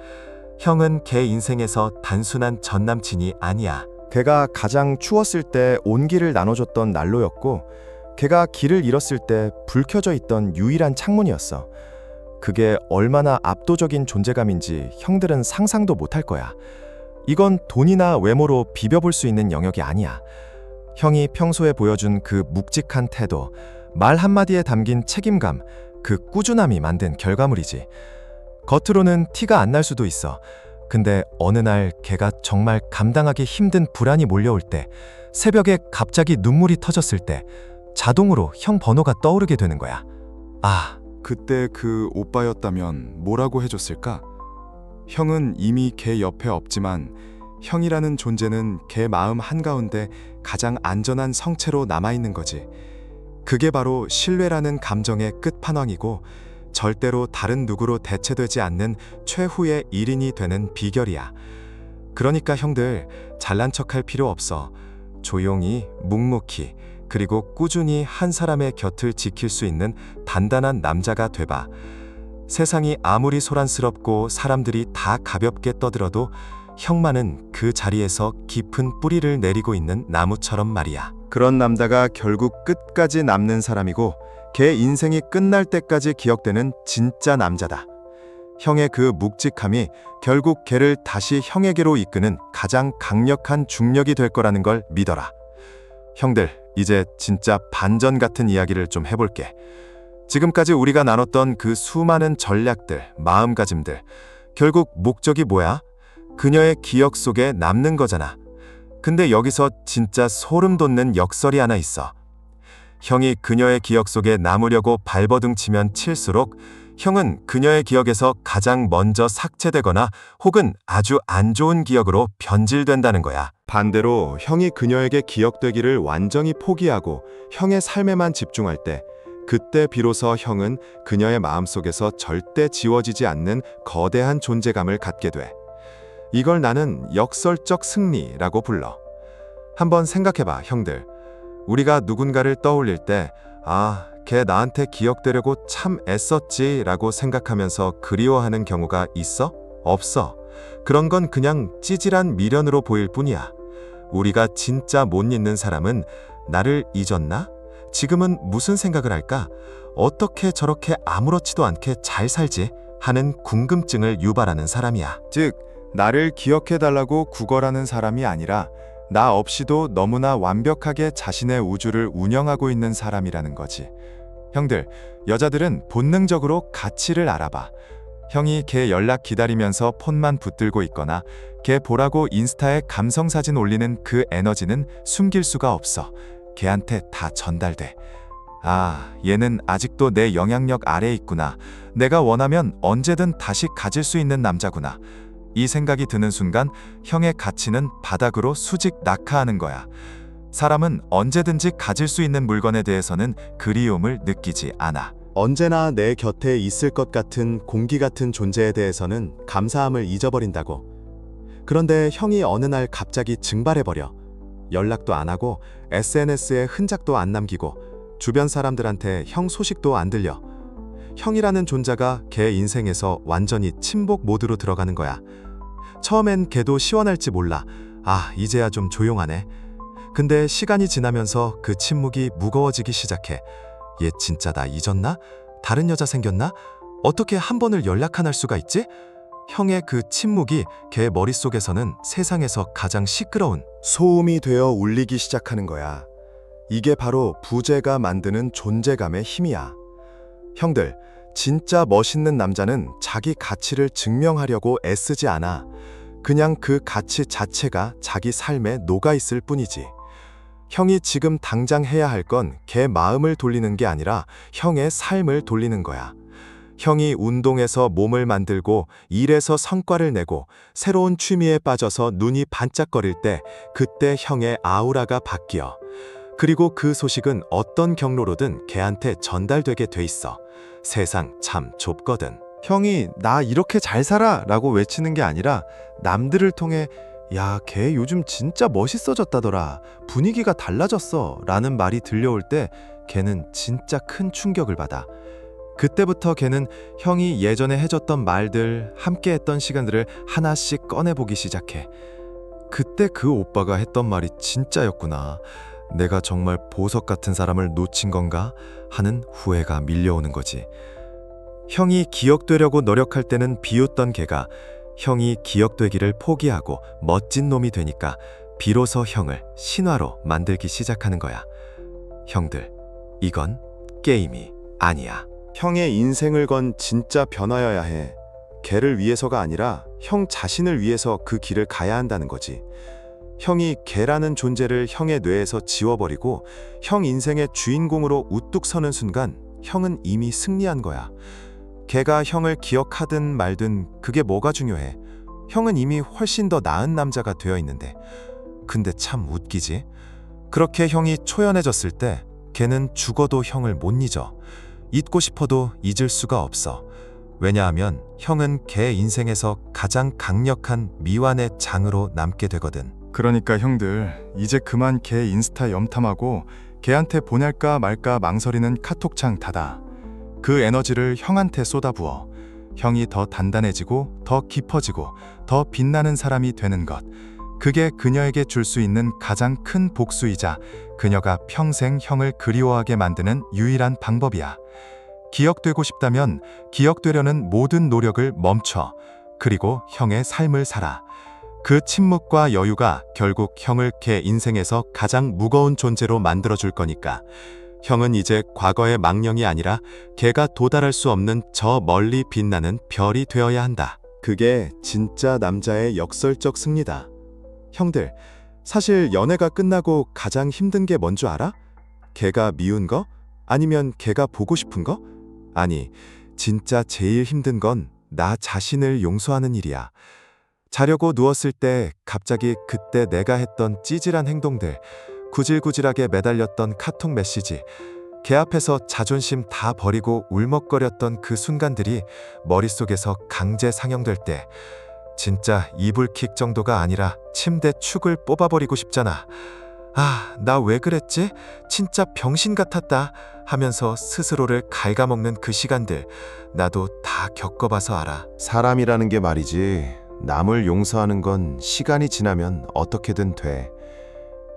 형은 걔 인생에서 단순한 전남친이 아니야. 걔가 가장 추웠을 때 온기를 나눠줬던 난로였고, 걔가 길을 잃었을 때 불 켜져 있던 유일한 창문이었어. 그게 얼마나 압도적인 존재감인지 형들은 상상도 못할 거야. 이건 돈이나 외모로 비벼볼 수 있는 영역이 아니야. 형이 평소에 보여준 그 묵직한 태도, 말 한마디에 담긴 책임감, 그 꾸준함이 만든 결과물이지. 겉으로는 티가 안 날 수도 있어. 근데 어느 날 걔가 정말 감당하기 힘든 불안이 몰려올 때, 새벽에 갑자기 눈물이 터졌을 때 자동으로 형 번호가 떠오르게 되는 거야. 아, 그때 그 오빠였다면 뭐라고 해줬을까? 형은 이미 걔 옆에 없지만 형이라는 존재는 걔 마음 한가운데 가장 안전한 성체로 남아있는 거지. 그게 바로 신뢰라는 감정의 끝판왕이고 절대로 다른 누구로 대체되지 않는 최후의 1인이 되는 비결이야. 그러니까 형들, 잘난 척할 필요 없어. 조용히, 묵묵히, 그리고 꾸준히 한 사람의 곁을 지킬 수 있는 단단한 남자가 돼봐. 세상이 아무리 소란스럽고 사람들이 다 가볍게 떠들어도 형만은 그 자리에서 깊은 뿌리를 내리고 있는 나무처럼 말이야. 그런 남자가 결국 끝까지 남는 사람이고 걔 인생이 끝날 때까지 기억되는 진짜 남자다. 형의 그 묵직함이 결국 걔를 다시 형에게로 이끄는 가장 강력한 중력이 될 거라는 걸 믿어라. 형들, 이제 진짜 반전 같은 이야기를 좀 해볼게. 지금까지 우리가 나눴던 그 수많은 전략들, 마음가짐들, 결국 목적이 뭐야? 그녀의 기억 속에 남는 거잖아. 근데 여기서 진짜 소름 돋는 역설이 하나 있어. 형이 그녀의 기억 속에 남으려고 발버둥 치면 칠수록 형은 그녀의 기억에서 가장 먼저 삭제되거나 혹은 아주 안 좋은 기억으로 변질된다는 거야. 반대로 형이 그녀에게 기억되기를 완전히 포기하고 형의 삶에만 집중할 때, 그때 비로소 형은 그녀의 마음속에서 절대 지워지지 않는 거대한 존재감을 갖게 돼. 이걸 나는 역설적 승리라고 불러. 한번 생각해봐, 형들. 우리가 누군가를 떠올릴 때, 아, 걔 나한테 기억되려고 참 애썼지 라고 생각하면서 그리워하는 경우가 있어? 없어. 그런 건 그냥 찌질한 미련으로 보일 뿐이야. 우리가 진짜 못 잊는 사람은 나를 잊었나? 지금은 무슨 생각을 할까? 어떻게 저렇게 아무렇지도 않게 잘 살지? 하는 궁금증을 유발하는 사람이야. 즉, 나를 기억해달라고 구걸하는 사람이 아니라 나 없이도 너무나 완벽하게 자신의 우주를 운영하고 있는 사람이라는 거지. 형들, 여자들은 본능적으로 가치를 알아봐. 형이 걔 연락 기다리면서 폰만 붙들고 있거나 걔 보라고 인스타에 감성사진 올리는 그 에너지는 숨길 수가 없어. 걔한테 다 전달돼. 아, 얘는 아직도 내 영향력 아래에 있구나. 내가 원하면 언제든 다시 가질 수 있는 남자구나. 이 생각이 드는 순간 형의 가치는 바닥으로 수직 낙하하는 거야. 사람은 언제든지 가질 수 있는 물건에 대해서는 그리움을 느끼지 않아. 언제나 내 곁에 있을 것 같은 공기 같은 존재에 대해서는 감사함을 잊어버린다고. 그런데 형이 어느 날 갑자기 증발해버려. 연락도 안 하고 SNS에 흔적도 안 남기고 주변 사람들한테 형 소식도 안 들려. 형이라는 존재가 걔 인생에서 완전히 침복 모드로 들어가는 거야. 처음엔 걔도 시원할지 몰라. 아, 이제야 좀 조용하네. 근데 시간이 지나면서 그 침묵이 무거워지기 시작해. 얘 진짜 나 잊었나? 다른 여자 생겼나? 어떻게 한 번을 연락 안 할 수가 있지? 형의 그 침묵이 걔 머릿속에서는 세상에서 가장 시끄러운 소음이 되어 울리기 시작하는 거야. 이게 바로 부재가 만드는 존재감의 힘이야. 형들, 진짜 멋있는 남자는 자기 가치를 증명하려고 애쓰지 않아. 그냥 그 가치 자체가 자기 삶에 녹아 있을 뿐이지. 형이 지금 당장 해야 할 건 걔 마음을 돌리는 게 아니라 형의 삶을 돌리는 거야. 형이 운동에서 몸을 만들고 일에서 성과를 내고 새로운 취미에 빠져서 눈이 반짝거릴 때 그때 형의 아우라가 바뀌어. 그리고 그 소식은 어떤 경로로든 걔한테 전달되게 돼 있어. 세상 참 좁거든. 형이 나 이렇게 잘 살아 라고 외치는 게 아니라 남들을 통해 야, 걔 요즘 진짜 멋있어졌다더라. 분위기가 달라졌어. 라는 말이 들려올 때 걔는 진짜 큰 충격을 받아. 그때부터 걔는 형이 예전에 해줬던 말들, 함께 했던 시간들을 하나씩 꺼내보기 시작해. 그때 그 오빠가 했던 말이 진짜였구나. 내가 정말 보석 같은 사람을 놓친 건가? 하는 후회가 밀려오는 거지. 형이 기억되려고 노력할 때는 비웃던 걔가 형이 기억되기를 포기하고 멋진 놈이 되니까 비로소 형을 신화로 만들기 시작하는 거야. 형들, 이건 게임이 아니야. 형의 인생을 건 진짜 변화여야 해. 걔를 위해서가 아니라 형 자신을 위해서 그 길을 가야 한다는 거지. 형이 걔라는 존재를 형의 뇌에서 지워버리고 형 인생의 주인공으로 우뚝 서는 순간 형은 이미 승리한 거야. 걔가 형을 기억하든 말든 그게 뭐가 중요해. 형은 이미 훨씬 더 나은 남자가 되어 있는데. 근데 참 웃기지? 그렇게 형이 초연해졌을 때 걔는 죽어도 형을 못 잊어. 잊고 싶어도 잊을 수가 없어. 왜냐하면 형은 걔 인생에서 가장 강력한 미완의 장으로 남게 되거든. 그러니까 형들, 이제 그만 걔 인스타 염탐하고 걔한테 보낼까 말까 망설이는 카톡창 닫아. 그 에너지를 형한테 쏟아부어. 형이 더 단단해지고 더 깊어지고 더 빛나는 사람이 되는 것. 그게 그녀에게 줄 수 있는 가장 큰 복수이자 그녀가 평생 형을 그리워하게 만드는 유일한 방법이야. 기억되고 싶다면 기억되려는 모든 노력을 멈춰. 그리고 형의 삶을 살아. 그 침묵과 여유가 결국 형을 걔 인생에서 가장 무거운 존재로 만들어줄 거니까. 형은 이제 과거의 망령이 아니라 걔가 도달할 수 없는 저 멀리 빛나는 별이 되어야 한다. 그게 진짜 남자의 역설적 승리다. 형들, 사실 연애가 끝나고 가장 힘든 게 뭔 줄 알아? 걔가 미운 거? 아니면 걔가 보고 싶은 거? 아니, 진짜 제일 힘든 건 나 자신을 용서하는 일이야. 자려고 누웠을 때 갑자기 그때 내가 했던 찌질한 행동들, 구질구질하게 매달렸던 카톡 메시지, 걔 앞에서 자존심 다 버리고 울먹거렸던 그 순간들이 머릿속에서 강제 상영될 때 진짜 이불킥 정도가 아니라 침대 축을 뽑아버리고 싶잖아. 아, 나 왜 그랬지? 진짜 병신 같았다 하면서 스스로를 갉아먹는 그 시간들 나도 다 겪어봐서 알아. 사람이라는 게 말이지. 남을 용서하는 건 시간이 지나면 어떻게든 돼.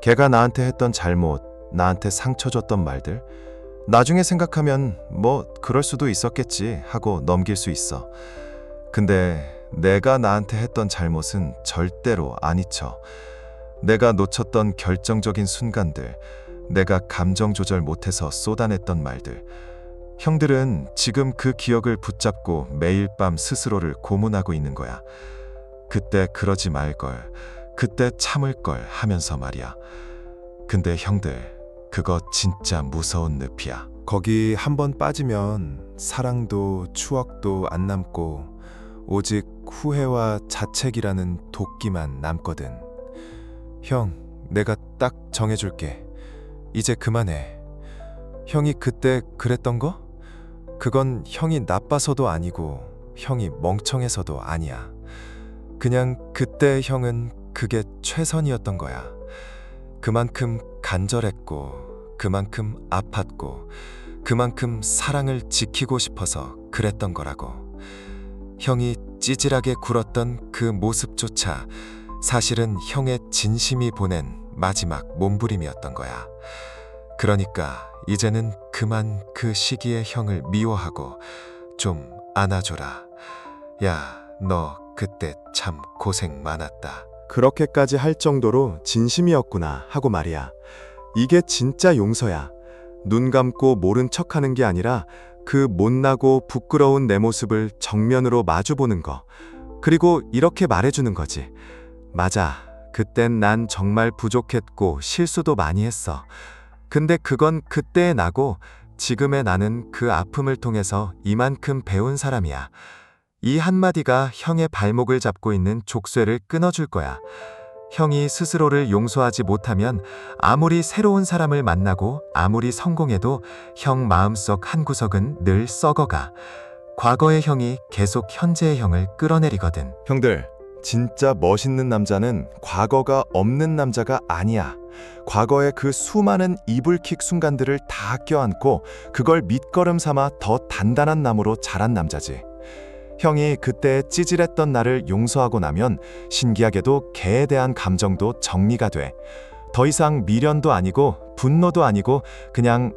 걔가 나한테 했던 잘못, 나한테 상처 줬던 말들, 나중에 생각하면 뭐 그럴 수도 있었겠지 하고 넘길 수 있어. 근데 내가 나한테 했던 잘못은 절대로 안 잊혀. 내가 놓쳤던 결정적인 순간들, 내가 감정 조절 못해서 쏟아냈던 말들. 형들은 지금 그 기억을 붙잡고 매일 밤 스스로를 고문하고 있는 거야. 그때 그러지 말걸, 그때 참을걸 하면서 말이야. 근데 형들, 그거 진짜 무서운 늪이야. 거기 한번 빠지면 사랑도 추억도 안 남고 오직 후회와 자책이라는 도끼만 남거든. 형, 내가 딱 정해줄게. 이제 그만해. 형이 그때 그랬던 거? 그건 형이 나빠서도 아니고 형이 멍청해서도 아니야. 그냥 그때 형은 그게 최선이었던 거야. 그만큼 간절했고, 그만큼 아팠고, 그만큼 사랑을 지키고 싶어서 그랬던 거라고. 형이 찌질하게 굴었던 그 모습조차 사실은 형의 진심이 보낸 마지막 몸부림이었던 거야. 그러니까 이제는 그만 그 시기에 형을 미워하고 좀 안아줘라. 야, 너 그때 참 고생 많았다. 그렇게까지 할 정도로 진심이었구나 하고 말이야. 이게 진짜 용서야. 눈 감고 모른 척하는 게 아니라 그 못나고 부끄러운 내 모습을 정면으로 마주보는 거. 그리고 이렇게 말해주는 거지. 맞아. 그땐 난 정말 부족했고 실수도 많이 했어. 근데 그건 그때의 나고 지금의 나는 그 아픔을 통해서 이만큼 배운 사람이야. 이 한마디가 형의 발목을 잡고 있는 족쇄를 끊어줄 거야. 형이 스스로를 용서하지 못하면 아무리 새로운 사람을 만나고 아무리 성공해도 형 마음속 한 구석은 늘 썩어가. 과거의 형이 계속 현재의 형을 끌어내리거든. 형들, 진짜 멋있는 남자는 과거가 없는 남자가 아니야. 과거의 그 수많은 이불킥 순간들을 다 껴안고 그걸 밑거름 삼아 더 단단한 나무로 자란 남자지. 형이 그때 찌질했던 나를 용서하고 나면 신기하게도 걔에 대한 감정도 정리가 돼. 더 이상 미련도 아니고 분노도 아니고 그냥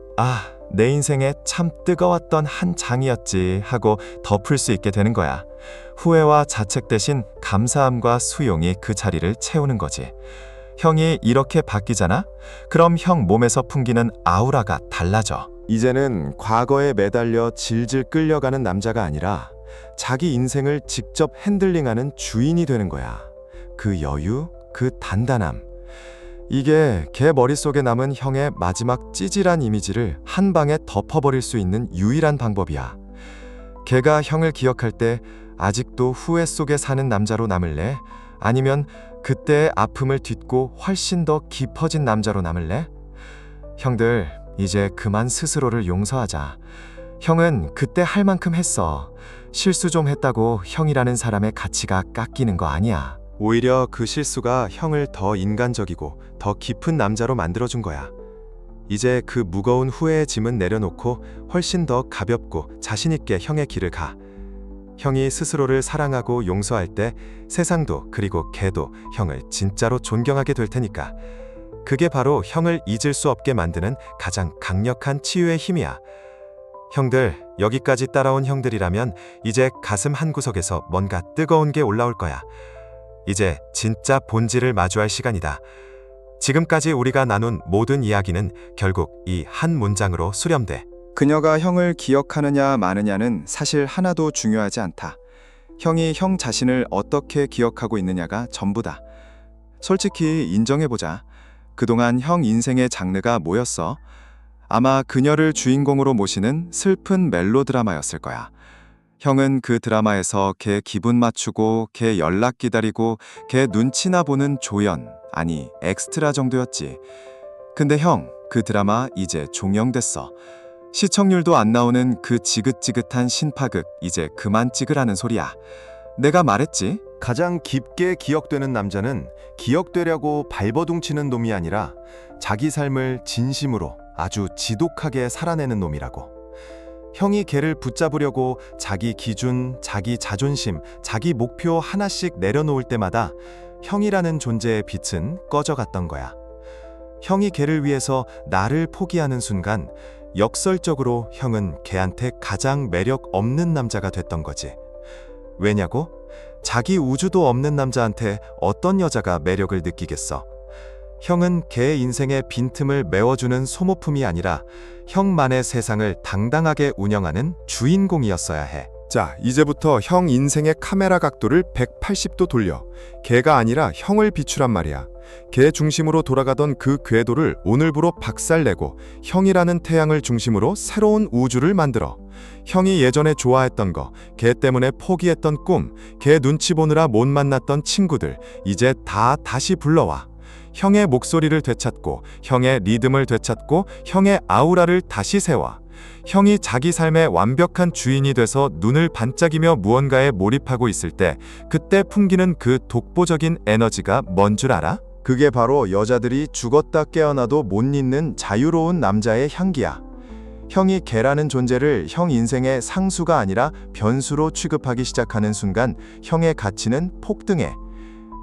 내 인생에 참 뜨거웠던 한 장이었지 하고 덮을 수 있게 되는 거야. 후회와 자책 대신 감사함과 수용이 그 자리를 채우는 거지. 형이 이렇게 바뀌잖아? 그럼 형 몸에서 풍기는 아우라가 달라져. 이제는 과거에 매달려 질질 끌려가는 남자가 아니라 자기 인생을 직접 핸들링하는 주인이 되는 거야. 그 여유, 그 단단함. 이게 걔 머릿속에 남은 형의 마지막 찌질한 이미지를 한 방에 덮어버릴 수 있는 유일한 방법이야. 걔가 형을 기억할 때 아직도 후회 속에 사는 남자로 남을래? 아니면 그때의 아픔을 딛고 훨씬 더 깊어진 남자로 남을래? 형들, 이제 그만 스스로를 용서하자. 형은 그때 할 만큼 했어. 실수 좀 했다고 형이라는 사람의 가치가 깎이는 거 아니야. 오히려 그 실수가 형을 더 인간적이고 더 깊은 남자로 만들어준 거야. 이제 그 무거운 후회의 짐은 내려놓고 훨씬 더 가볍고 자신있게 형의 길을 가. 형이 스스로를 사랑하고 용서할 때 세상도 그리고 걔도 형을 진짜로 존경하게 될 테니까. 그게 바로 형을 잊을 수 없게 만드는 가장 강력한 치유의 힘이야. 형들, 여기까지 따라온 형들이라면 이제 가슴 한구석에서 뭔가 뜨거운 게 올라올 거야. 이제 진짜 본질을 마주할 시간이다. 지금까지 우리가 나눈 모든 이야기는 결국 이 한 문장으로 수렴돼. 그녀가 형을 기억하느냐 마느냐는 사실 하나도 중요하지 않다. 형이 형 자신을 어떻게 기억하고 있느냐가 전부다. 솔직히 인정해보자. 그동안 형 인생의 장르가 뭐였어? 아마 그녀를 주인공으로 모시는 슬픈 멜로드라마였을 거야. 형은 그 드라마에서 걔 기분 맞추고 걔 연락 기다리고 걔 눈치나 보는 조연, 아니 엑스트라 정도였지. 근데 형, 그 드라마 이제 종영됐어. 시청률도 안 나오는 그 지긋지긋한 신파극 이제 그만 찍으라는 소리야. 내가 말했지? 가장 깊게 기억되는 남자는 기억되려고 발버둥치는 놈이 아니라 자기 삶을 진심으로 아주 지독하게 살아내는 놈이라고. 형이 걔를 붙잡으려고 자기 기준, 자기 자존심, 자기 목표 하나씩 내려놓을 때마다 형이라는 존재의 빛은 꺼져갔던 거야. 형이 걔를 위해서 나를 포기하는 순간 역설적으로 형은 걔한테 가장 매력 없는 남자가 됐던 거지. 왜냐고? 자기 우주도 없는 남자한테 어떤 여자가 매력을 느끼겠어? 형은 걔 인생의 빈틈을 메워주는 소모품이 아니라 형만의 세상을 당당하게 운영하는 주인공이었어야 해. 자, 이제부터 형 인생의 카메라 각도를 180도 돌려. 걔가 아니라 형을 비추란 말이야. 걔 중심으로 돌아가던 그 궤도를 오늘부로 박살내고 형이라는 태양을 중심으로 새로운 우주를 만들어. 형이 예전에 좋아했던 거, 걔 때문에 포기했던 꿈, 걔 눈치 보느라 못 만났던 친구들, 이제 다 다시 불러와. 형의 목소리를 되찾고, 형의 리듬을 되찾고, 형의 아우라를 다시 세워. 형이 자기 삶의 완벽한 주인이 돼서 눈을 반짝이며 무언가에 몰입하고 있을 때 그때 풍기는 그 독보적인 에너지가 뭔 줄 알아? 그게 바로 여자들이 죽었다 깨어나도 못 잊는 자유로운 남자의 향기야. 형이 걔라는 존재를 형 인생의 상수가 아니라 변수로 취급하기 시작하는 순간 형의 가치는 폭등해.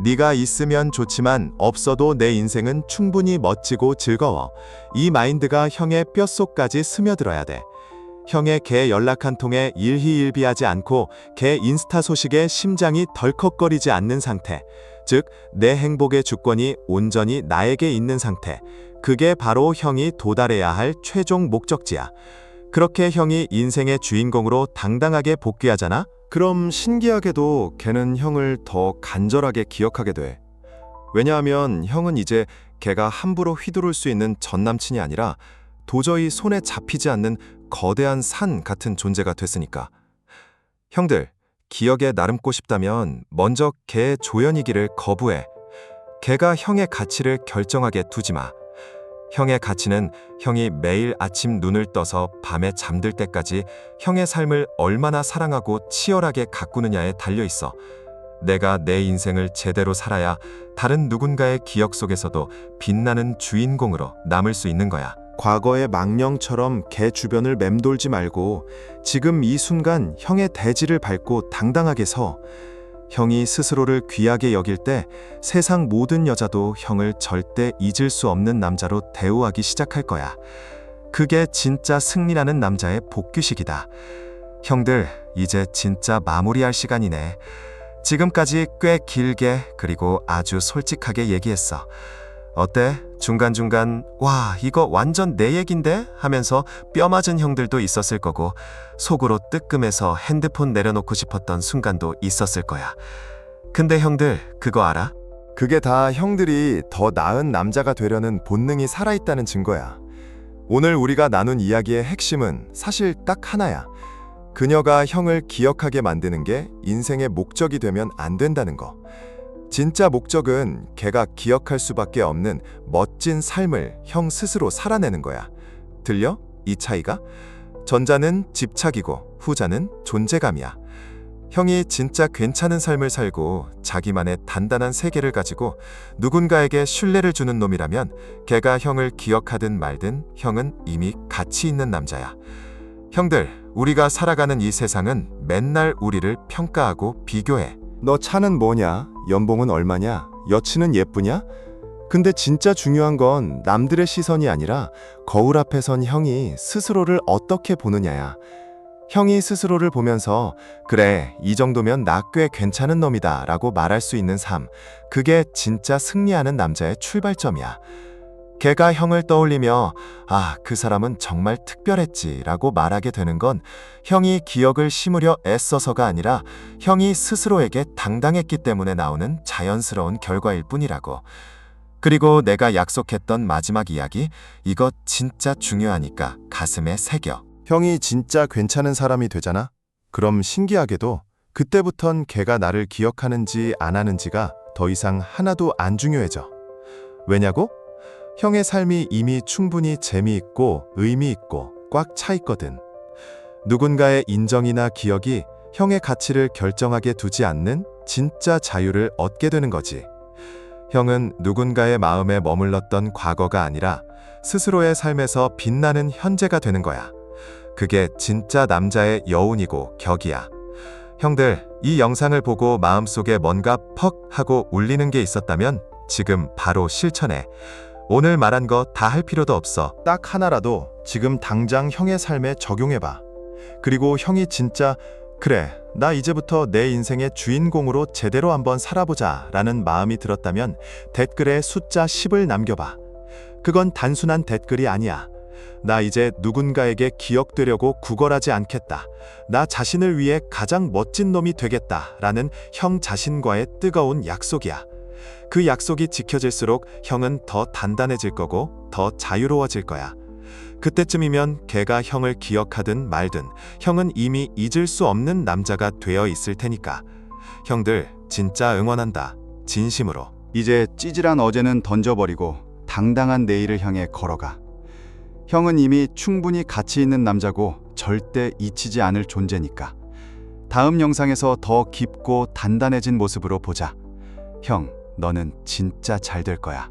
네가 있으면 좋지만 없어도 내 인생은 충분히 멋지고 즐거워. 이 마인드가 형의 뼛속까지 스며들어야 돼. 형의 걔 연락 한 통에 일희일비하지 않고 걔 인스타 소식에 심장이 덜컥거리지 않는 상태. 즉, 내 행복의 주권이 온전히 나에게 있는 상태. 그게 바로 형이 도달해야 할 최종 목적지야. 그렇게 형이 인생의 주인공으로 당당하게 복귀하잖아? 그럼 신기하게도 걔는 형을 더 간절하게 기억하게 돼. 왜냐하면 형은 이제 걔가 함부로 휘두를 수 있는 전 남친이 아니라 도저히 손에 잡히지 않는 거대한 산 같은 존재가 됐으니까. 형들, 기억에 나름고 싶다면 먼저 걔의 조연이기를 거부해. 걔가 형의 가치를 결정하게 두지 마. 형의 가치는 형이 매일 아침 눈을 떠서 밤에 잠들 때까지 형의 삶을 얼마나 사랑하고 치열하게 가꾸느냐에 달려 있어. 내가 내 인생을 제대로 살아야 다른 누군가의 기억 속에서도 빛나는 주인공으로 남을 수 있는 거야. 과거의 망령처럼 걔 주변을 맴돌지 말고 지금 이 순간 형의 대지를 밟고 당당하게 서. 형이 스스로를 귀하게 여길 때 세상 모든 여자도 형을 절대 잊을 수 없는 남자로 대우하기 시작할 거야. 그게 진짜 승리라는 남자의 복규식이다. 형들, 이제 진짜 마무리할 시간이네. 지금까지 꽤 길게 그리고 아주 솔직하게 얘기했어. 어때? 중간중간 와, 이거 완전 내 얘긴데? 하면서 뼈 맞은 형들도 있었을 거고 속으로 뜨끔해서 핸드폰 내려놓고 싶었던 순간도 있었을 거야. 근데 형들, 그거 알아? 그게 다 형들이 더 나은 남자가 되려는 본능이 살아있다는 증거야. 오늘 우리가 나눈 이야기의 핵심은 사실 딱 하나야. 그녀가 형을 기억하게 만드는 게 인생의 목적이 되면 안 된다는 거. 진짜 목적은 걔가 기억할 수밖에 없는 멋진 삶을 형 스스로 살아내는 거야. 들려? 이 차이가? 전자는 집착이고 후자는 존재감이야. 형이 진짜 괜찮은 삶을 살고 자기만의 단단한 세계를 가지고 누군가에게 신뢰를 주는 놈이라면 걔가 형을 기억하든 말든 형은 이미 가치 있는 남자야. 형들, 우리가 살아가는 이 세상은 맨날 우리를 평가하고 비교해. 너 차는 뭐냐? 연봉은 얼마냐? 여친은 예쁘냐? 근데 진짜 중요한 건 남들의 시선이 아니라 거울 앞에 선 형이 스스로를 어떻게 보느냐야. 형이 스스로를 보면서 그래, 이 정도면 나 꽤 괜찮은 놈이다 라고 말할 수 있는 삶. 그게 진짜 승리하는 남자의 출발점이야. 걔가 형을 떠올리며 아, 그 사람은 정말 특별했지 라고 말하게 되는 건 형이 기억을 심으려 애써서가 아니라 형이 스스로에게 당당했기 때문에 나오는 자연스러운 결과일 뿐이라고. 그리고 내가 약속했던 마지막 이야기, 이거 진짜 중요하니까 가슴에 새겨. 형이 진짜 괜찮은 사람이 되잖아? 그럼 신기하게도 그때부턴 걔가 나를 기억하는지 안 하는지가 더 이상 하나도 안 중요해져. 왜냐고? 형의 삶이 이미 충분히 재미있고 의미있고 꽉 차 있거든. 누군가의 인정이나 기억이 형의 가치를 결정하게 두지 않는 진짜 자유를 얻게 되는 거지. 형은 누군가의 마음에 머물렀던 과거가 아니라 스스로의 삶에서 빛나는 현재가 되는 거야. 그게 진짜 남자의 여운이고 격이야. 형들, 이 영상을 보고 마음속에 뭔가 퍽 하고 울리는 게 있었다면 지금 바로 실천해. 오늘 말한 거 다 할 필요도 없어. 딱 하나라도 지금 당장 형의 삶에 적용해봐. 그리고 형이 진짜 그래, 나 이제부터 내 인생의 주인공으로 제대로 한번 살아보자 라는 마음이 들었다면 댓글에 숫자 10을 남겨봐. 그건 단순한 댓글이 아니야. 나 이제 누군가에게 기억되려고 구걸하지 않겠다. 나 자신을 위해 가장 멋진 놈이 되겠다 라는 형 자신과의 뜨거운 약속이야. 그 약속이 지켜질수록 형은 더 단단해질 거고 더 자유로워질 거야. 그때쯤이면 걔가 형을 기억하든 말든 형은 이미 잊을 수 없는 남자가 되어 있을 테니까. 형들, 진짜 응원한다. 진심으로. 이제 찌질한 어제는 던져버리고 당당한 내일을 향해 걸어가. 형은 이미 충분히 가치 있는 남자고 절대 잊히지 않을 존재니까. 다음 영상에서 더 깊고 단단해진 모습으로 보자. 형, 너는 진짜 잘 될 거야.